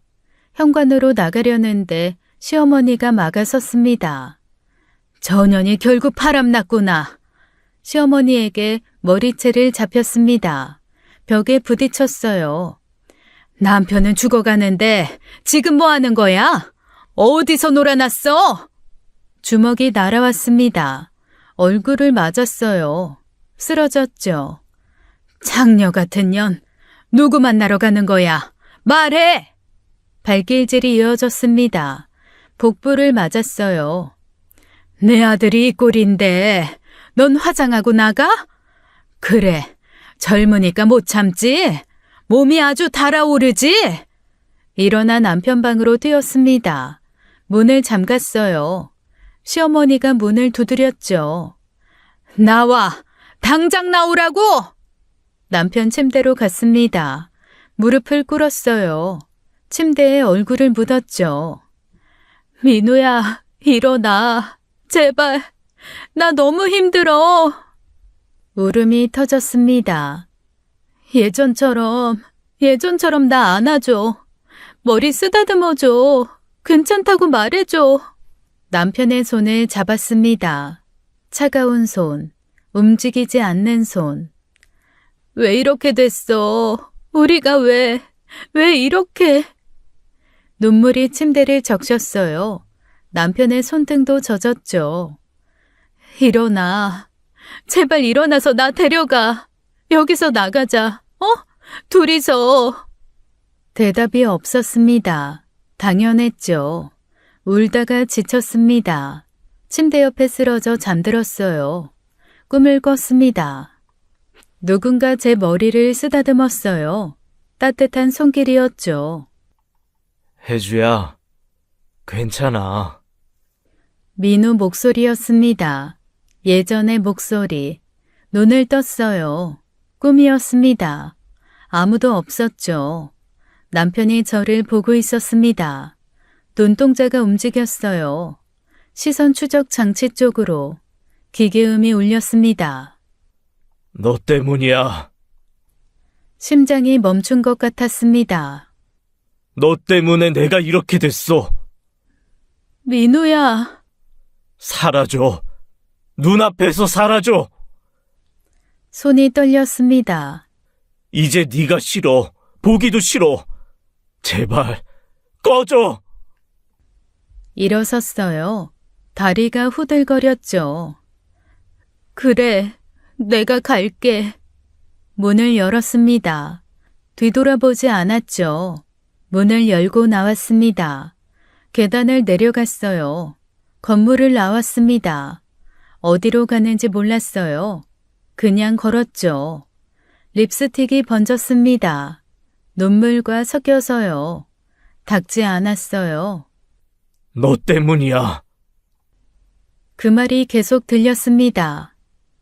현관으로 나가려는데 시어머니가 막아섰습니다. 저년이 결국 바람났구나. 시어머니에게 머리채를 잡혔습니다. 벽에 부딪혔어요. 남편은 죽어가는데 지금 뭐 하는 거야? 어디서 놀아났어? 주먹이 날아왔습니다. 얼굴을 맞았어요. 쓰러졌죠. 장녀 같은 년, 누구 만나러 가는 거야? 말해! 발길질이 이어졌습니다. 복부를 맞았어요. 내 아들이 이 꼴인데 넌 화장하고 나가? 그래, 젊으니까 못 참지? 몸이 아주 달아오르지? 일어나 남편 방으로 뛰었습니다. 문을 잠갔어요. 시어머니가 문을 두드렸죠. 나와! 당장 나오라고! 남편 침대로 갔습니다. 무릎을 꿇었어요. 침대에 얼굴을 묻었죠. 민우야, 일어나. 제발. 나 너무 힘들어. 울음이 터졌습니다. 예전처럼 나 안아줘. 머리 쓰다듬어줘. 괜찮다고 말해줘. 남편의 손을 잡았습니다. 차가운 손, 움직이지 않는 손. 왜 이렇게 됐어? 우리가 왜 이렇게? 눈물이 침대를 적셨어요. 남편의 손등도 젖었죠. 일어나. 제발 일어나서 나 데려가. 여기서 나가자. 둘이서. 대답이 없었습니다. 당연했죠. 울다가 지쳤습니다. 침대 옆에 쓰러져 잠들었어요. 꿈을 꿨습니다. 누군가 제 머리를 쓰다듬었어요. 따뜻한 손길이었죠. 혜주야, 괜찮아. 민우 목소리였습니다. 예전의 목소리. 눈을 떴어요. 꿈이었습니다. 아무도 없었죠. 남편이 저를 보고 있었습니다. 눈동자가 움직였어요. 시선 추적 장치 쪽으로. 기계음이 울렸습니다. 너 때문이야. 심장이 멈춘 것 같았습니다. 너 때문에 내가 이렇게 됐어. 민우야. 사라져. 눈앞에서 사라져. 손이 떨렸습니다. 이제 네가 싫어. 보기도 싫어. 제발 꺼져. 일어섰어요. 다리가 후들거렸죠. 그래, 내가 갈게. 문을 열었습니다. 뒤돌아보지 않았죠. 문을 열고 나왔습니다. 계단을 내려갔어요. 건물을 나왔습니다. 어디로 가는지 몰랐어요. 그냥 걸었죠. 립스틱이 번졌습니다. 눈물과 섞여서요. 닦지 않았어요. 너 때문이야. 그 말이 계속 들렸습니다.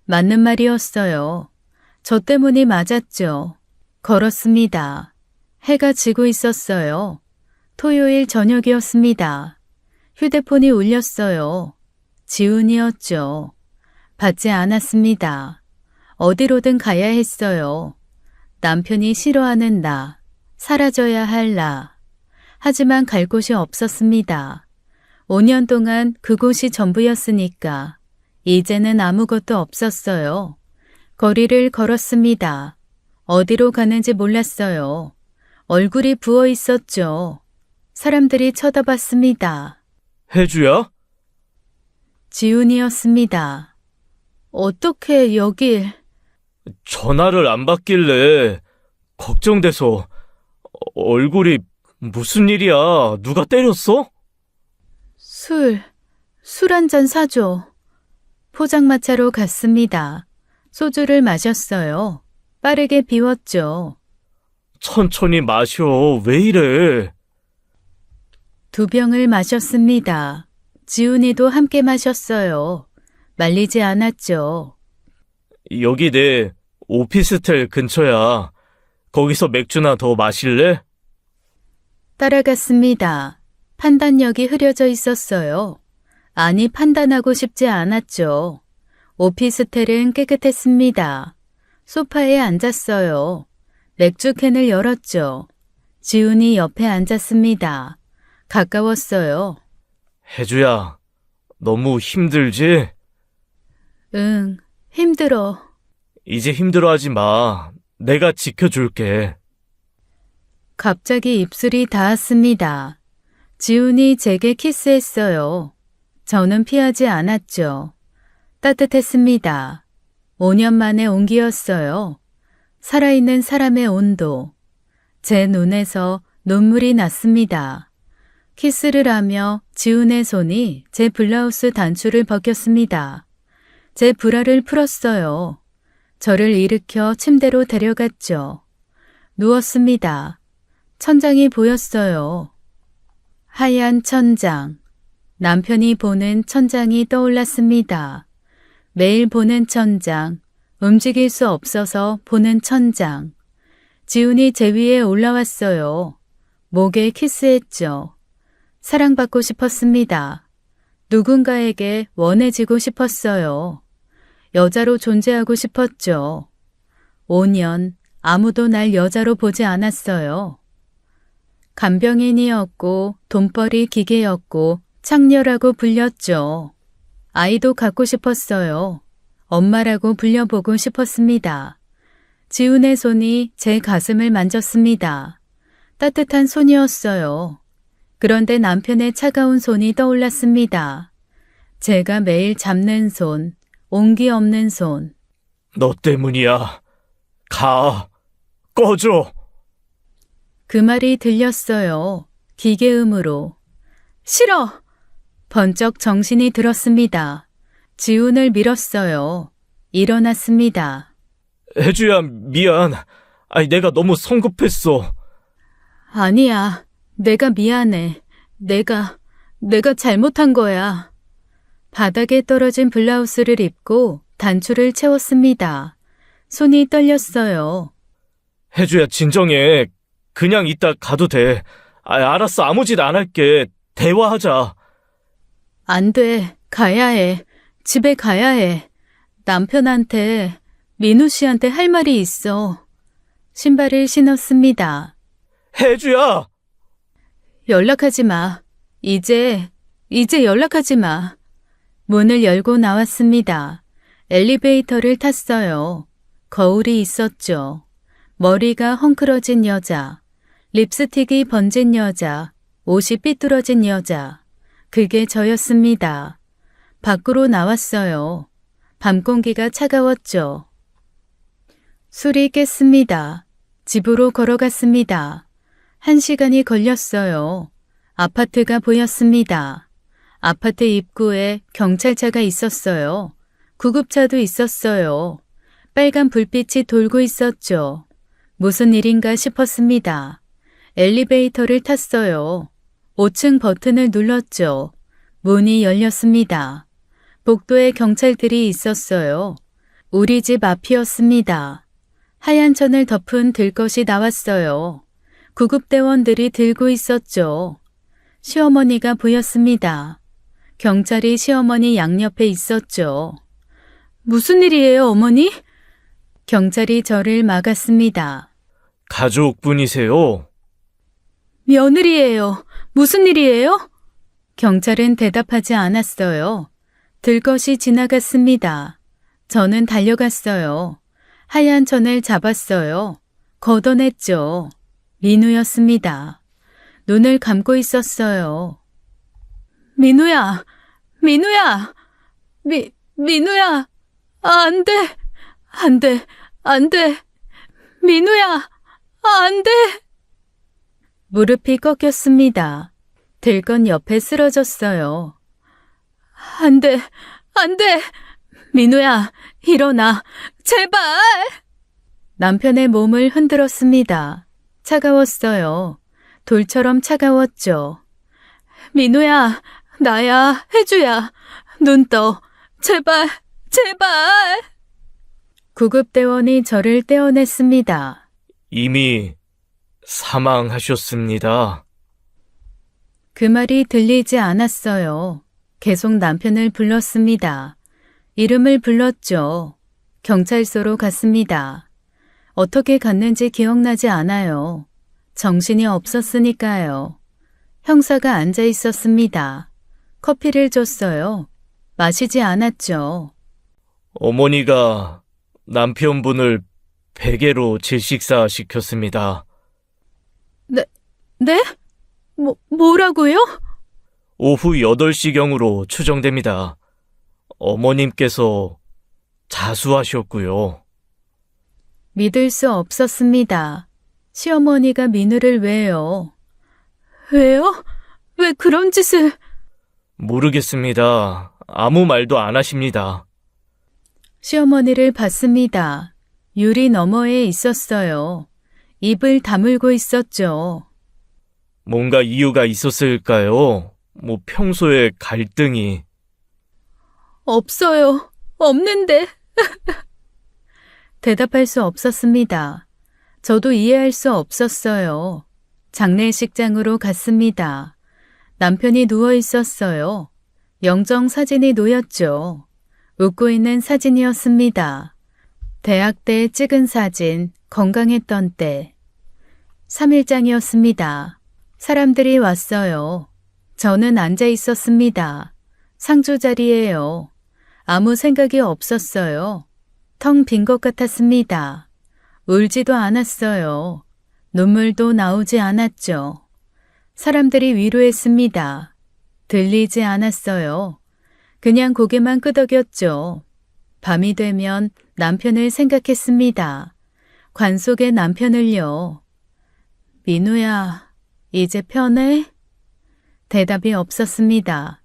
맞는 말이었어요. 저 때문이 맞았죠. 걸었습니다. 해가 지고 있었어요. 토요일 저녁이었습니다. 휴대폰이 울렸어요. 지훈이었죠. 받지 않았습니다. 어디로든 가야 했어요. 남편이 싫어하는 나, 사라져야 할 나. 하지만 갈 곳이 없었습니다. 5년 동안 그곳이 전부였으니까 이제는 아무것도 없었어요. 거리를 걸었습니다. 어디로 가는지 몰랐어요. 얼굴이 부어 있었죠. 사람들이 쳐다봤습니다. 혜주야? 지훈이었습니다. 어떻게 여길... 전화를 안 받길래 걱정돼서. 얼굴이 무슨 일이야? 누가 때렸어? 술 한 잔 사줘. 포장마차로 갔습니다. 소주를 마셨어요. 빠르게 비웠죠. 천천히 마셔. 왜 이래? 2병을 마셨습니다. 지훈이도 함께 마셨어요. 말리지 않았죠. 여기 내 오피스텔 근처야. 거기서 맥주나 더 마실래? 따라갔습니다. 판단력이 흐려져 있었어요. 아니, 판단하고 싶지 않았죠. 오피스텔은 깨끗했습니다. 소파에 앉았어요. 맥주캔을 열었죠. 지훈이 옆에 앉았습니다. 가까웠어요. 혜주야, 너무 힘들지? 응, 힘들어. 이제 힘들어하지 마. 내가 지켜줄게. 갑자기 입술이 닿았습니다. 지훈이 제게 키스했어요. 저는 피하지 않았죠. 따뜻했습니다. 5년 만의 온기였어요. 살아있는 사람의 온도. 제 눈에서 눈물이 났습니다. 키스를 하며 지훈의 손이 제 블라우스 단추를 벗겼습니다. 제 브라를 풀었어요. 저를 일으켜 침대로 데려갔죠. 누웠습니다. 천장이 보였어요. 하얀 천장. 남편이 보는 천장이 떠올랐습니다. 매일 보는 천장. 움직일 수 없어서 보는 천장. 지훈이 제 위에 올라왔어요. 목에 키스했죠. 사랑받고 싶었습니다. 누군가에게 원해지고 싶었어요. 여자로 존재하고 싶었죠. 5년 아무도 날 여자로 보지 않았어요. 간병인이었고 돈벌이 기계였고 창녀라고 불렸죠. 아이도 갖고 싶었어요. 엄마라고 불려보고 싶었습니다. 지훈의 손이 제 가슴을 만졌습니다. 따뜻한 손이었어요. 그런데 남편의 차가운 손이 떠올랐습니다. 제가 매일 잡는 손, 온기 없는 손. 너 때문이야. 가. 꺼져. 그 말이 들렸어요. 기계음으로. 싫어! 번쩍 정신이 들었습니다. 지훈을 밀었어요. 일어났습니다. 혜주야, 미안. 내가 너무 성급했어. 아니야. 내가 미안해. 내가 잘못한 거야. 바닥에 떨어진 블라우스를 입고 단추를 채웠습니다. 손이 떨렸어요. 혜주야, 진정해. 그냥 이따 가도 돼. 알았어. 아무 짓 안 할게. 대화하자. 안 돼. 가야 해. 집에 가야 해. 남편한테, 민우 씨한테 할 말이 있어. 신발을 신었습니다. 혜주야! 연락하지 마. 이제 연락하지 마. 문을 열고 나왔습니다. 엘리베이터를 탔어요. 거울이 있었죠. 머리가 헝클어진 여자, 립스틱이 번진 여자, 옷이 삐뚤어진 여자. 그게 저였습니다. 밖으로 나왔어요. 밤 공기가 차가웠죠. 술이 깼습니다. 집으로 걸어갔습니다. 1시간이 걸렸어요. 아파트가 보였습니다. 아파트 입구에 경찰차가 있었어요. 구급차도 있었어요. 빨간 불빛이 돌고 있었죠. 무슨 일인가 싶었습니다. 엘리베이터를 탔어요. 5층 버튼을 눌렀죠. 문이 열렸습니다. 복도에 경찰들이 있었어요. 우리 집 앞이었습니다. 하얀 천을 덮은 들것이 나왔어요. 구급대원들이 들고 있었죠. 시어머니가 보였습니다. 경찰이 시어머니 양옆에 있었죠. 무슨 일이에요, 어머니? 경찰이 저를 막았습니다. 가족분이세요? 며느리예요. 무슨 일이에요? 경찰은 대답하지 않았어요. 들것이 지나갔습니다. 저는 달려갔어요. 하얀 천을 잡았어요. 걷어냈죠. 민우였습니다. 눈을 감고 있었어요. 민우야! 민우야! 민우야! 안 돼! 안 돼! 안 돼! 민우야! 안 돼! 무릎이 꺾였습니다. 들건 옆에 쓰러졌어요. 안 돼! 안 돼! 민우야! 일어나! 제발! 남편의 몸을 흔들었습니다. 차가웠어요. 돌처럼 차가웠죠. 민우야! 나야! 혜주야! 눈 떠! 제발! 제발! 구급대원이 저를 떼어냈습니다. 이미 사망하셨습니다. 그 말이 들리지 않았어요. 계속 남편을 불렀습니다. 이름을 불렀죠. 경찰서로 갔습니다. 어떻게 갔는지 기억나지 않아요. 정신이 없었으니까요. 형사가 앉아 있었습니다. 커피를 줬어요. 마시지 않았죠. 어머니가 남편분을 베개로 질식사 시켰습니다. 네? 뭐라고요? 오후 8시경으로 추정됩니다. 어머님께서 자수하셨고요. 믿을 수 없었습니다. 시어머니가 민우를 왜요? 왜요? 왜 그런 짓을? 모르겠습니다. 아무 말도 안 하십니다. 시어머니를 봤습니다. 유리 너머에 있었어요. 입을 다물고 있었죠. 뭔가 이유가 있었을까요? 평소에 갈등이. 없어요. 없는데. 대답할 수 없었습니다. 저도 이해할 수 없었어요. 장례식장으로 갔습니다. 남편이 누워 있었어요. 영정 사진이 놓였죠. 웃고 있는 사진이었습니다. 대학 때 찍은 사진, 건강했던 때. 3일장이었습니다. 사람들이 왔어요. 저는 앉아 있었습니다. 상주 자리예요. 아무 생각이 없었어요. 텅 빈 것 같았습니다. 울지도 않았어요. 눈물도 나오지 않았죠. 사람들이 위로했습니다. 들리지 않았어요. 그냥 고개만 끄덕였죠. 밤이 되면 남편을 생각했습니다. 관 속의 남편을요. 민우야, 이제 편해? 대답이 없었습니다.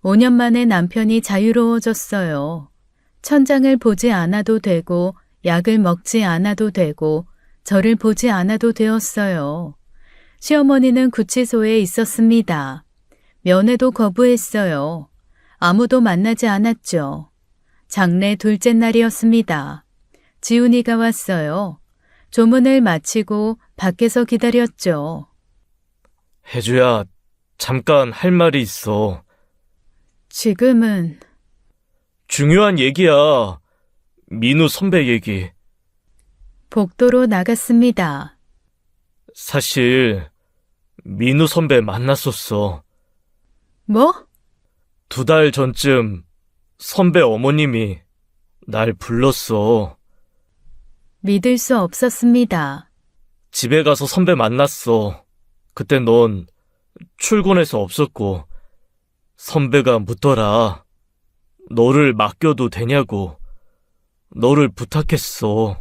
5년 만에 남편이 자유로워졌어요. 천장을 보지 않아도 되고 약을 먹지 않아도 되고 저를 보지 않아도 되었어요. 시어머니는 구치소에 있었습니다. 면회도 거부했어요. 아무도 만나지 않았죠. 장례 둘째 날이었습니다. 지훈이가 왔어요. 조문을 마치고 밖에서 기다렸죠. 혜주야, 잠깐 할 말이 있어. 지금은 중요한 얘기야. 민우 선배 얘기. 복도로 나갔습니다. 사실 민우 선배 만났었어. 뭐? 2달 전쯤 선배 어머님이 날 불렀어. 믿을 수 없었습니다. 집에 가서 선배 만났어. 그때 넌 출근해서 없었고 선배가 묻더라. 너를 맡겨도 되냐고. 너를 부탁했어.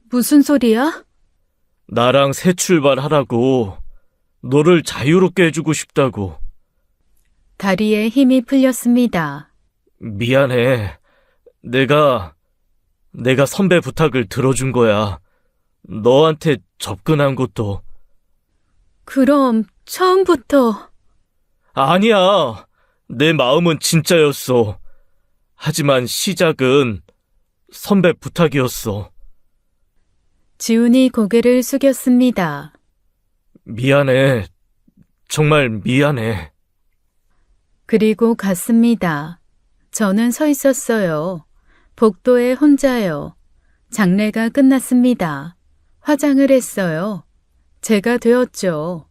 무슨 소리야? 나랑 새 출발하라고. 너를 자유롭게 해주고 싶다고. 다리에 힘이 풀렸습니다. 미안해. 내가 선배 부탁을 들어준 거야. 너한테 접근한 것도. 그럼 처음부터 아니야. 내 마음은 진짜였어. 하지만 시작은 선배 부탁이었어. 지훈이 고개를 숙였습니다. 미안해. 정말 미안해. 그리고 갔습니다. 저는 서 있었어요. 복도에 혼자요. 장례가 끝났습니다. 화장을 했어요. 제가 되었죠.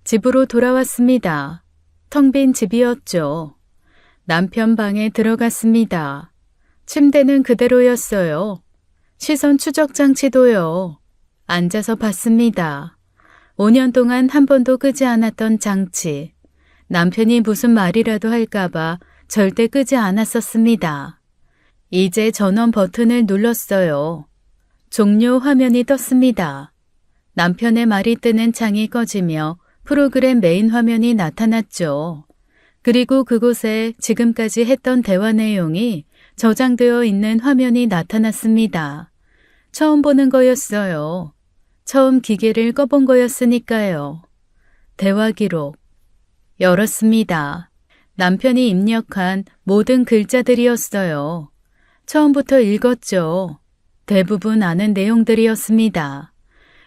집으로 돌아왔습니다. 텅 빈 집이었죠. 남편 방에 들어갔습니다. 침대는 그대로였어요. 시선 추적 장치도요. 앉아서 봤습니다. 5년 동안 한 번도 끄지 않았던 장치. 남편이 무슨 말이라도 할까봐 절대 끄지 않았었습니다. 이제 전원 버튼을 눌렀어요. 종료 화면이 떴습니다. 남편의 말이 뜨는 창이 꺼지며 프로그램 메인 화면이 나타났죠. 그리고 그곳에 지금까지 했던 대화 내용이 저장되어 있는 화면이 나타났습니다. 처음 보는 거였어요. 처음 기계를 꺼본 거였으니까요. 대화 기록. 열었습니다. 남편이 입력한 모든 글자들이었어요. 처음부터 읽었죠. 대부분 아는 내용들이었습니다.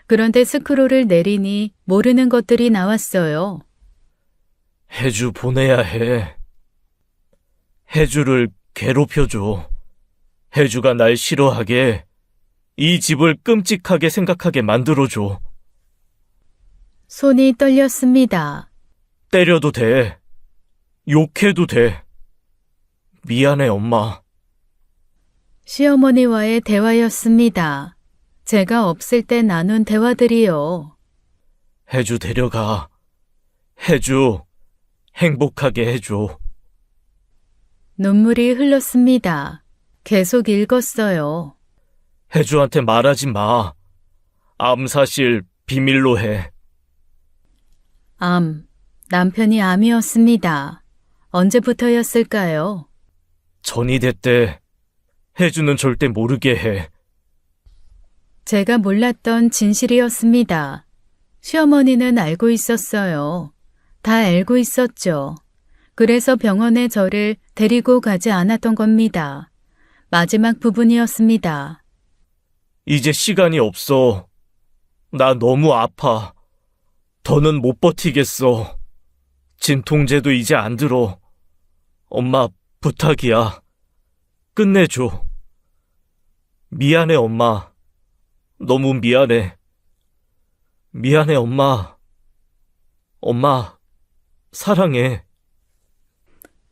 그런데 스크롤을 내리니 모르는 것들이 나왔어요. 혜주 보내야 해. 혜주를 괴롭혀줘. 혜주가 날 싫어하게 이 집을 끔찍하게 생각하게 만들어줘. 손이 떨렸습니다. 때려도 돼. 욕해도 돼. 미안해, 엄마. 시어머니와의 대화였습니다. 제가 없을 때 나눈 대화들이요. 혜주 데려가. 혜주 행복하게 해줘. 눈물이 흘렀습니다. 계속 읽었어요. 혜주한테 말하지 마. 암 사실 비밀로 해. 암. 남편이 암이었습니다. 언제부터였을까요? 전이대 때 혜주는 절대 모르게 해. 제가 몰랐던 진실이었습니다. 시어머니는 알고 있었어요. 다 알고 있었죠. 그래서 병원에 저를 데리고 가지 않았던 겁니다. 마지막 부분이었습니다. 이제 시간이 없어. 나 너무 아파. 더는 못 버티겠어. 진통제도 이제 안 들어. 엄마, 부탁이야. 끝내줘. 미안해, 엄마. 너무 미안해. 미안해, 엄마. 엄마, 사랑해.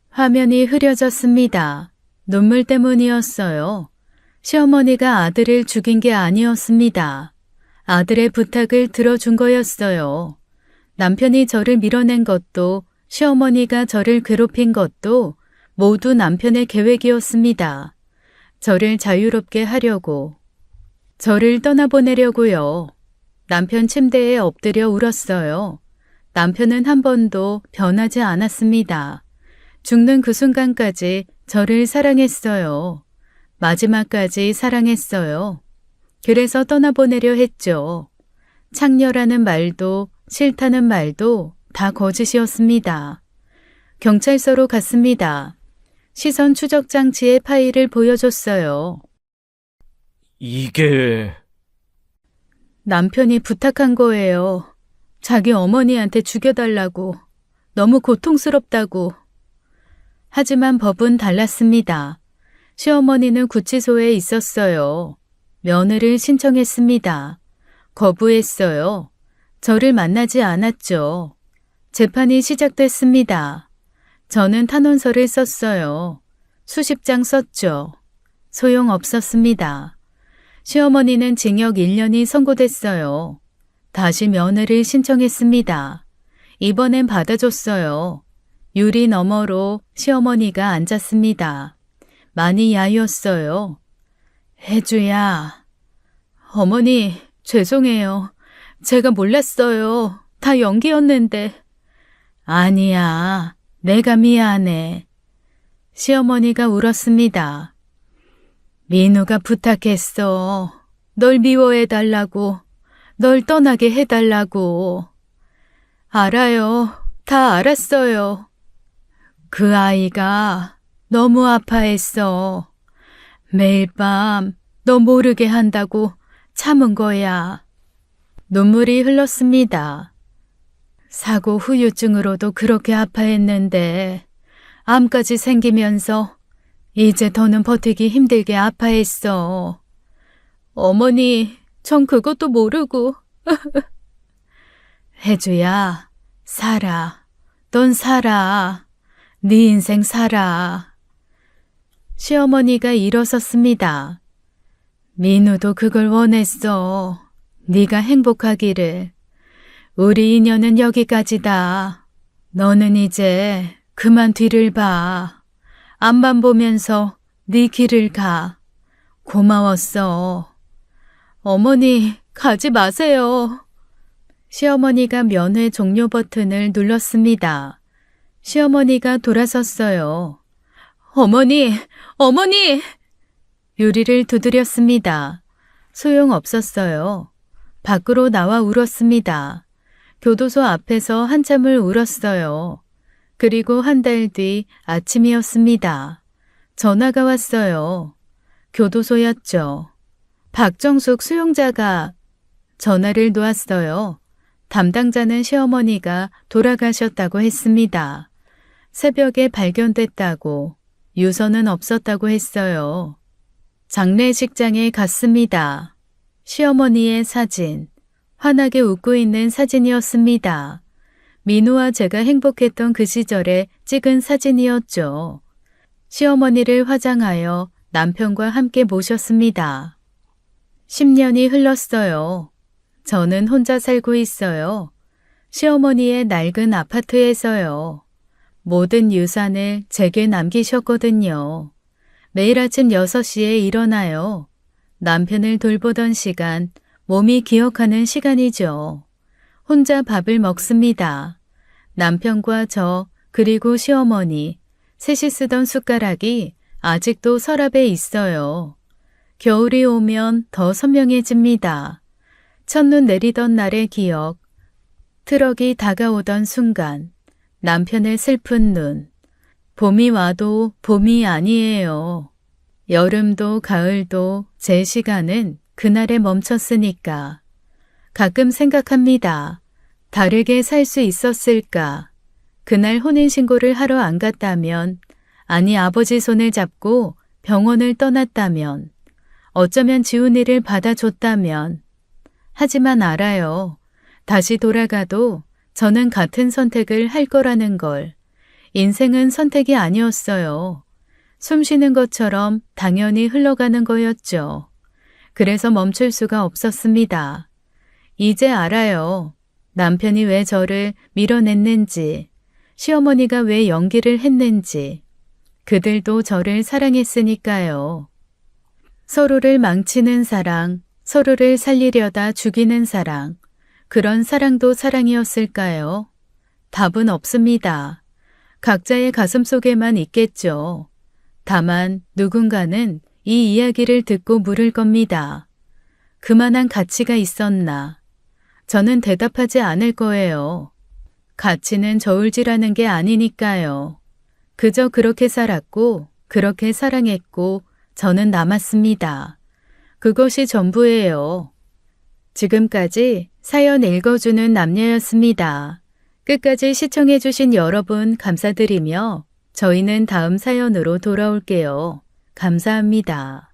화면이 흐려졌습니다. 눈물 때문이었어요. 시어머니가 아들을 죽인 게 아니었습니다. 아들의 부탁을 들어준 거였어요. 남편이 저를 밀어낸 것도 시어머니가 저를 괴롭힌 것도 모두 남편의 계획이었습니다. 저를 자유롭게 하려고, 저를 떠나보내려고요. 남편 침대에 엎드려 울었어요. 남편은 한 번도 변하지 않았습니다. 죽는 그 순간까지 저를 사랑했어요. 마지막까지 사랑했어요. 그래서 떠나보내려 했죠. 창녀라는 말도 싫다는 말도 다 거짓이었습니다. 경찰서로 갔습니다. 시선 추적 장치의 파일을 보여줬어요. 이게... 남편이 부탁한 거예요. 자기 어머니한테 죽여달라고. 너무 고통스럽다고. 하지만 법은 달랐습니다. 시어머니는 구치소에 있었어요. 면회를 신청했습니다. 거부했어요. 저를 만나지 않았죠. 재판이 시작됐습니다. 저는 탄원서를 썼어요. 수십 장 썼죠. 소용없었습니다. 시어머니는 징역 1년이 선고됐어요. 다시 면회를 신청했습니다. 이번엔 받아줬어요. 유리 너머로 시어머니가 앉았습니다. 많이 야유었어요. 혜주야. 어머니, 죄송해요. 제가 몰랐어요. 다 연기였는데. 아니야. 내가 미안해. 시어머니가 울었습니다. 민우가 부탁했어. 널 미워해달라고. 널 떠나게 해달라고. 알아요. 다 알았어요. 그 아이가 너무 아파했어. 매일 밤 너 모르게 한다고 참은 거야. 눈물이 흘렀습니다. 사고 후유증으로도 그렇게 아파했는데 암까지 생기면서 이제 더는 버티기 힘들게 아파했어. 어머니, 전 그것도 모르고. 혜주야, 살아. 넌 살아. 네 인생 살아. 시어머니가 일어섰습니다. 민우도 그걸 원했어. 네가 행복하기를. 우리 인연은 여기까지다. 너는 이제 그만 뒤를 봐. 앞만 보면서 네 길을 가. 고마웠어. 어머니, 가지 마세요. 시어머니가 면회 종료 버튼을 눌렀습니다. 시어머니가 돌아섰어요. 어머니! 어머니! 유리를 두드렸습니다. 소용없었어요. 밖으로 나와 울었습니다. 교도소 앞에서 한참을 울었어요. 그리고 한 달 뒤 아침이었습니다. 전화가 왔어요. 교도소였죠. 박정숙 수용자가 전화를 놓았어요. 담당자는 시어머니가 돌아가셨다고 했습니다. 새벽에 발견됐다고, 유서는 없었다고 했어요. 장례식장에 갔습니다. 시어머니의 사진, 환하게 웃고 있는 사진이었습니다. 민우와 제가 행복했던 그 시절에 찍은 사진이었죠. 시어머니를 화장하여 남편과 함께 모셨습니다. 10년이 흘렀어요. 저는 혼자 살고 있어요. 시어머니의 낡은 아파트에서요. 모든 유산을 제게 남기셨거든요. 매일 아침 6시에 일어나요. 남편을 돌보던 시간, 몸이 기억하는 시간이죠. 혼자 밥을 먹습니다. 남편과 저, 그리고 시어머니, 셋이 쓰던 숟가락이 아직도 서랍에 있어요. 겨울이 오면 더 선명해집니다. 첫눈 내리던 날의 기억, 트럭이 다가오던 순간, 남편의 슬픈 눈. 봄이 와도 봄이 아니에요. 여름도 가을도 제 시간은 그날에 멈췄으니까. 가끔 생각합니다. 다르게 살 수 있었을까? 그날 혼인신고를 하러 안 갔다면, 아니 아버지 손을 잡고 병원을 떠났다면, 어쩌면 지훈이를 받아줬다면. 하지만 알아요. 다시 돌아가도 저는 같은 선택을 할 거라는 걸. 인생은 선택이 아니었어요. 숨 쉬는 것처럼 당연히 흘러가는 거였죠. 그래서 멈출 수가 없었습니다. 이제 알아요. 남편이 왜 저를 밀어냈는지, 시어머니가 왜 연기를 했는지. 그들도 저를 사랑했으니까요. 서로를 망치는 사랑, 서로를 살리려다 죽이는 사랑, 그런 사랑도 사랑이었을까요? 답은 없습니다. 각자의 가슴 속에만 있겠죠. 다만 누군가는 이 이야기를 듣고 물을 겁니다. 그만한 가치가 있었나? 저는 대답하지 않을 거예요. 가치는 저울질하는 게 아니니까요. 그저 그렇게 살았고, 그렇게 사랑했고, 저는 남았습니다. 그것이 전부예요. 지금까지 사연 읽어주는 남녀였습니다. 끝까지 시청해주신 여러분 감사드리며 저희는 다음 사연으로 돌아올게요. 감사합니다.